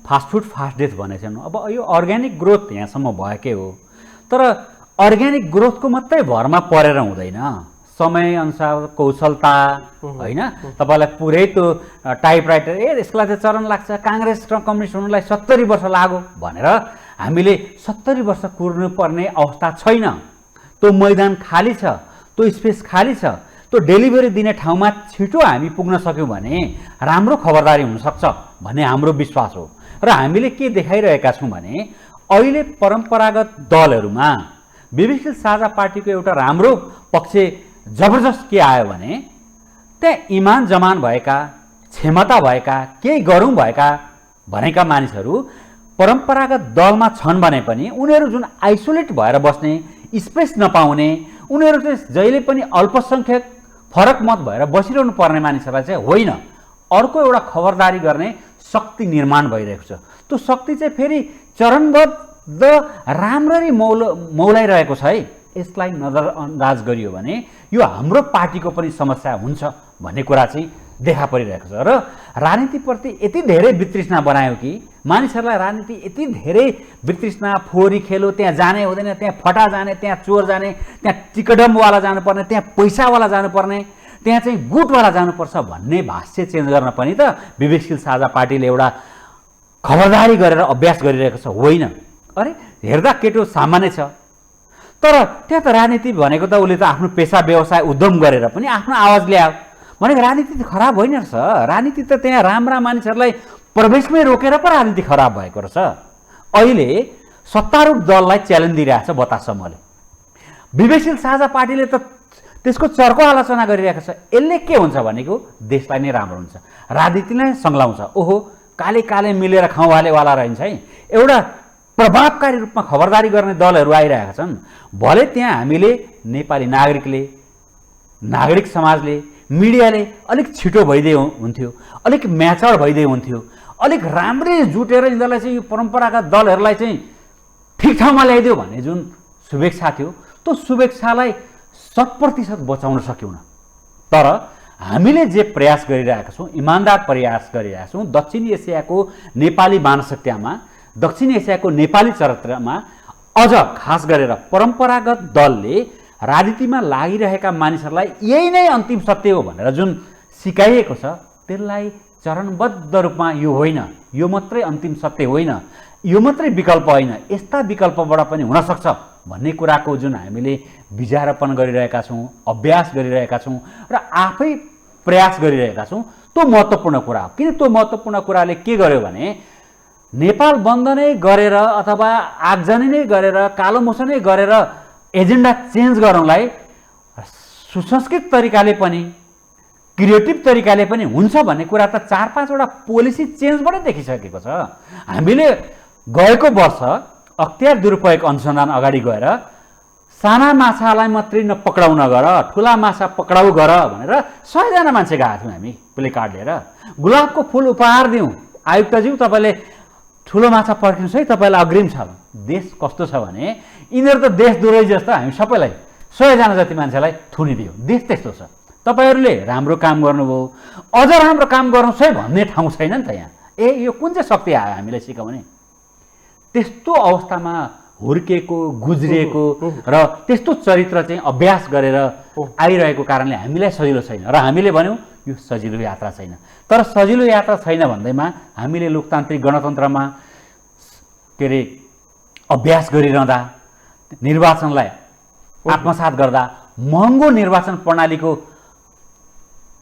फास्ट फुड फास्ट डेथ भनेको छैन। अब यो अर्ग्यानिक ग्रोथ यहाँसम्म भएकै हो, तर अर्ग्यानिक ग्रोथको मात्रै भरमा परेर हुँदैन। समयअनुसार कौशलता होइन, तपाईँलाई पुरै त्यो टाइपराइटर यसलाई चाहिँ चरण लाग्छ, काङ्ग्रेस र कम्युनिस्ट हुनुलाई 70 वर्ष लाग्यो भनेर हामीले 70 वर्ष कुर्नुपर्ने अवस्था छैन। त्यो मैदान खाली छ, त्यो स्पेस खाली छ, त्यो डेलिभरी दिने ठाउँमा छिटो हामी पुग्न सक्यौँ भने राम्रो खबरदारी हुनसक्छ भन्ने हाम्रो विश्वास हो। र हामीले के देखाइरहेका छौँ भने अहिले परम्परागत दलहरूमा विवेकशील साझा पार्टीको एउटा राम्रो पक्ष जबरजस्त के आयो भने त्यहाँ इमान जमान भएका, क्षमता भएका, केही गरौँ भएका भनेका मानिसहरू परम्परागत दलमा छन् भने पनि उनीहरू जुन आइसोलेट भएर बस्ने, स्पेस नपाउने, उनीहरू चाहिँ जहिले पनि अल्पसङ्ख्यक फरक मत भएर बसिरहनु पर्ने मानिसहरूलाई चाहिँ होइन, अर्को एउटा खबरदारी गर्ने शक्ति निर्माण भइरहेको छ। त्यो शक्ति चाहिँ फेरि चरणबद्ध राम्ररी मौलाइरहेको छ है। यसलाई नजरअन्दाज गरियो भने यो हाम्रो पार्टीको पनि समस्या हुन्छ भन्ने कुरा चाहिँ देखा परिरहेको छ। र राजनीतिप्रति यति धेरै वितृष्णा बनायो कि मानिसहरूलाई राजनीति यति धेरै वितृष्णा, फोहोरी खेलो, त्यहाँ जाने हुँदैन, त्यहाँ फटा जाने, त्यहाँ चोर जाने, त्यहाँ टिकटमवाला जानुपर्ने, त्यहाँ पैसावाला जानुपर्ने, त्यहाँ चाहिँ गुटवाला जानुपर्छ भन्ने भाष्य चेन्ज गर्न पनि त विवेकशील साझा पार्टीले एउटा खबरदारी गरेर अभ्यास गरिरहेको छ होइन। अरे हेर्दा केटो सामान्य छ, तर त्यहाँ त राजनीति भनेको त उसले त आफ्नो पेसा व्यवसाय उद्यम गरेर पनि आफ्नो आवाज ल्यायो भनेको राजनीति त खराब होइन रहेछ। राजनीति त त्यहाँ राम्रा मानिसहरूलाई प्रवेशमै रोकेर पो राजनीति खराब भएको रहेछ। अहिले सत्तारूढ दललाई च्यालेन्ज दिइरहेको छ बतासम्मले। विवेकशील साझा पार्टीले त त्यसको चर्को आलोचना गरिरहेको छ। यसले के हुन्छ भनेको देशलाई नै राम्रो हुन्छ, राजनीतिलाई सङ्ग्लाउँछ। ओहो काले काले मिलेर खाउँहालेवाला रहन्छ है। एउटा प्रभावकारी रूपमा खबरदारी गर्ने दलहरू आइरहेका छन्। भले त्यहाँ हामीले नेपाली नागरिकले, नागरिक समाजले, मिडियाले अलिक छिटो भइदिए हुन्थ्यो, अलिक म्याचर भइदिए हुन्थ्यो, अलिक राम्रै जुटेर यिनीहरूलाई चाहिँ यो परम्परागत दलहरूलाई चाहिँ ठिक ठाउँमा ल्याइदियो भन्ने जुन शुभेच्छा थियो त्यो शुभेच्छालाई 100% बचाउन सक्यौँ। तर हामीले जे प्रयास गरिरहेका छौँ, इमान्दार प्रयास गरिरहेका छौँ, दक्षिण एसियाको नेपाली मानसिकतामा, दक्षिण एसियाको नेपाली चरित्रमा अझ खास गरेर परम्परागत दलले राजनीतिमा लागिरहेका मानिसहरूलाई यही नै अन्तिम सत्य हो भनेर जुन सिकाइएको छ त्यसलाई चरणबद्ध रूपमा यो होइन, यो मात्रै अन्तिम सत्य होइन, यो मात्रै विकल्प होइन, यस्ता विकल्पबाट पनि हुनसक्छ भन्ने कुराको जुन हामीले विचारोपण गरिरहेका छौँ, अभ्यास गरिरहेका छौँ र आफै प्रयास गरिरहेका छौँ, त्यो महत्त्वपूर्ण कुरा हो। किन त्यो महत्त्वपूर्ण कुराले के गर्यो भने नेपाल बन्द नै गरेर अथवा आगजनी नै गरेर, कालो मोसो नै गरेर एजेन्डा चेन्ज गराउनलाई सुसंस्कृत तरिकाले पनि, क्रिएटिभ तरिकाले पनि हुन्छ भन्ने कुरा त 4-5 वटा पोलिसी चेन्जबाटै देखिसकेको छ। हामीले गएको वर्ष अख्तियार दुरुपयोग अनुसन्धान अगाडि गएर साना माछालाई मात्रै नपक्राउ नगर, ठुला माछा पक्राउ गर भनेर 100 जना मान्छे गएको थियौँ हामी प्ले कार्ड लिएर। गुलाबको फुल उपहार दिउँ, आयुक्तज्यू तपाईँले ठुलो माछा पर्खिनुहोस् है, तपाईँलाई अग्रिम छ। देश कस्तो छ भने यिनीहरू त देश दुरै जस्तो हामी सबैलाई 100 जना जति मान्छेलाई थुनिदियो। देश त्यस्तो छ। तपाईँहरूले राम्रो काम गर्नुभयो, अझ राम्रो काम गर्नुहोस् है भन्ने ठाउँ छैन नि त यहाँ। यो कुन चाहिँ शक्ति आयो हामीलाई सिकाउने? त्यस्तो अवस्थामा हुर्केको, गुज्रिएको र त्यस्तो चरित्र चाहिँ अभ्यास गरेर आइरहेको कारणले हामीलाई सजिलो छैन र हामीले भन्यौँ यो सजिलो यात्रा छैन। तर सजिलो यात्रा छैन भन्दैमा हामीले लोकतान्त्रिक गणतन्त्रमा के अरे अभ्यास गरिरहँदा, निर्वाचनलाई आत्मसात गर्दा महँगो निर्वाचन प्रणालीको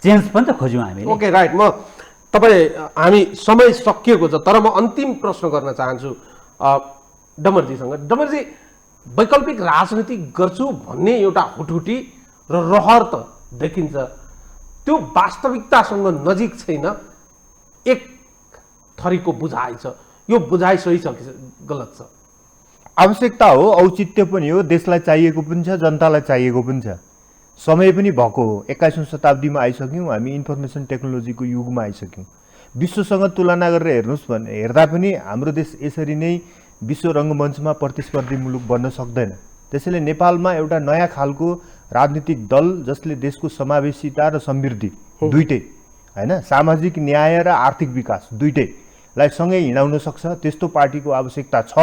चेन्ज पनि त खोज्यौँ हामीले। ओके राइट, हामी समय सकिएको छ, तर म अन्तिम प्रश्न गर्न चाहन्छु डमरजीसँग। डमरजी, वैकल्पिक राजनीति गर्छु भन्ने एउटा हुटहुटी र रहर त देखिन्छ, त्यो वास्तविकतासँग नजिक छैन, एक थरीको बुझाइ छ। यो बुझाइ सही छ कि गलत छ? आवश्यकता हो, औचित्य पनि हो, देशलाई चाहिएको पनि छ, जनतालाई चाहिएको पनि छ, समय पनि भएको हो। 21औं शताब्दीमा आइसक्यौँ, हामी इन्फर्मेसन टेक्नोलोजीको युगमा आइसक्यौँ। विश्वसँग तुलना गरेर हेर्नुहोस् भने हेर्दा पनि हाम्रो देश यसरी नै विश्व रङ्गमञ्चमा प्रतिस्पर्धी मुलुक बन्न सक्दैन। त्यसैले नेपालमा एउटा नयाँ खालको राजनीतिक दल जसले देशको समावेशिता र समृद्धि दुइटै, होइन, सामाजिक न्याय र आर्थिक विकास दुइटै लाई सँगै हिँडाउन सक्छ त्यस्तो पार्टीको आवश्यकता छ।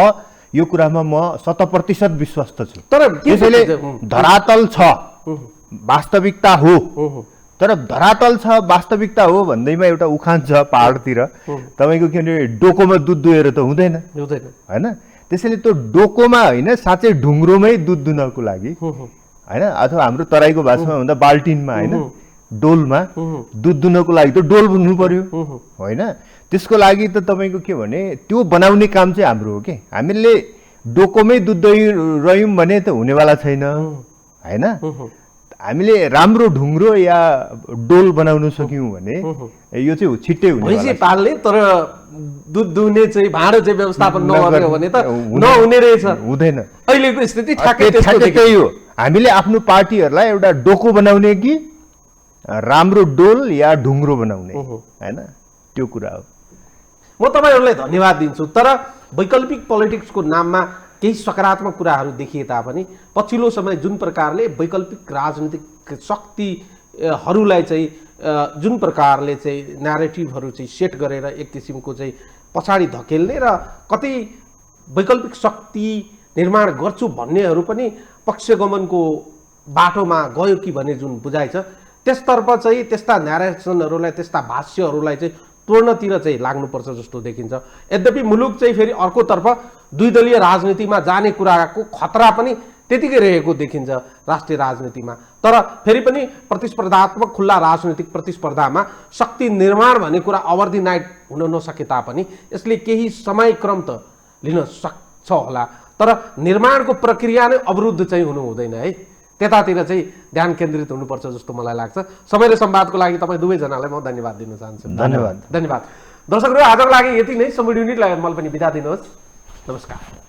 यो कुरामा म 100% विश्वस्त छु। तर के त्यसैले छ- धरातल छ, वास्तविकता हो। तर धरातल छ, वास्तविकता हो भन्दैमा एउटा उखान छ पहाडतिर, तपाईँको के भने डोकोमा दुध दुहेर त हुँदैन हुँदैन। होइन। त्यसैले त्यो डोकोमा होइन, साँच्चै ढुङ्ग्रोमै दुध दुनको लागि होइन, अथवा हाम्रो तराईको भाषामा भन्दा बाल्टिनमा होइन, डोलमा दुध दुनको लागि त डोल हुनु पर्यो होइन। त्यसको लागि त तपाईँको के भने त्यो बनाउने काम चाहिँ हाम्रो हो कि। हामीले डोकोमै दुध रह्यौँ भने त हुनेवाला छैन होइन। हामीले राम्रो ढुङ्ग्रो या डोल बनाउन सक्यौँ भने यो चाहिँ छिट्टै हुने भैँसी पाल्ने तर दुध दुहुने चाहिँ भाँडो चाहिँ व्यवस्थापन नगर्यो भने त नहुने रहेछ। हुँदैन। अहिलेको स्थिति ठ्याक्कै त्यस्तो ठ्याक्कै देखिन्छ। त्यही हो। हामीले आफ्नो पार्टीहरूलाई एउटा डोको बनाउने कि राम्रो डोल या ढुङ्ग्रो बनाउने होइन, त्यो कुरा हो। म तपाईँहरूलाई धन्यवाद दिन्छु। तर वैकल्पिक पोलिटिक्सको नाममा केही सकारात्मक कुराहरू देखिए तापनि पछिल्लो समय जुन प्रकारले वैकल्पिक राजनीतिक शक्तिहरूलाई चाहिँ जुन प्रकारले चाहिँ न्यारेटिभहरू चाहिँ सेट गरेर एक किसिमको चाहिँ पछाडि धकेल्ने र कतै वैकल्पिक शक्ति निर्माण गर्छु भन्नेहरू पनि पक्षगमनको बाटोमा गयो कि भन्ने जुन बुझाइ छ, त्यसतर्फ चाहिँ त्यस्ता न्यारेसनहरूलाई, त्यस्ता भाष्यहरूलाई चाहिँ तोड्नतिर चाहिँ लाग्नुपर्छ जस्तो देखिन्छ। यद्यपि मुलुक चाहिँ फेरि अर्कोतर्फ द्विदलीय राजनीतिमा जाने कुराको खतरा पनि त्यतिकै रहेको देखिन्छ राष्ट्रिय राजनीतिमा। तर फेरि पनि प्रतिस्पर्धात्मक खुल्ला राजनीतिक प्रतिस्पर्धामा शक्ति निर्माण भन्ने कुरा ओभर द नाइट हुन नसके तापनि यसले केही समयक्रम त लिन सक्छ होला। तर निर्माणको प्रक्रिया नै अवरुद्ध चाहिँ हुनु हुँदैन है। त्यतातिर चाहिँ ध्यान केन्द्रित हुनुपर्छ जस्तो मलाई लाग्छ। समय र संवादको लागि तपाईँ दुवैजनालाई म धन्यवाद दिन चाहन्छु। धन्यवाद। धन्यवाद। दर्शकहरू, आजको लागि यति नै। समिड युनिटलाई मलाई पनि बिदा दिनुहोस्। नमस्कार।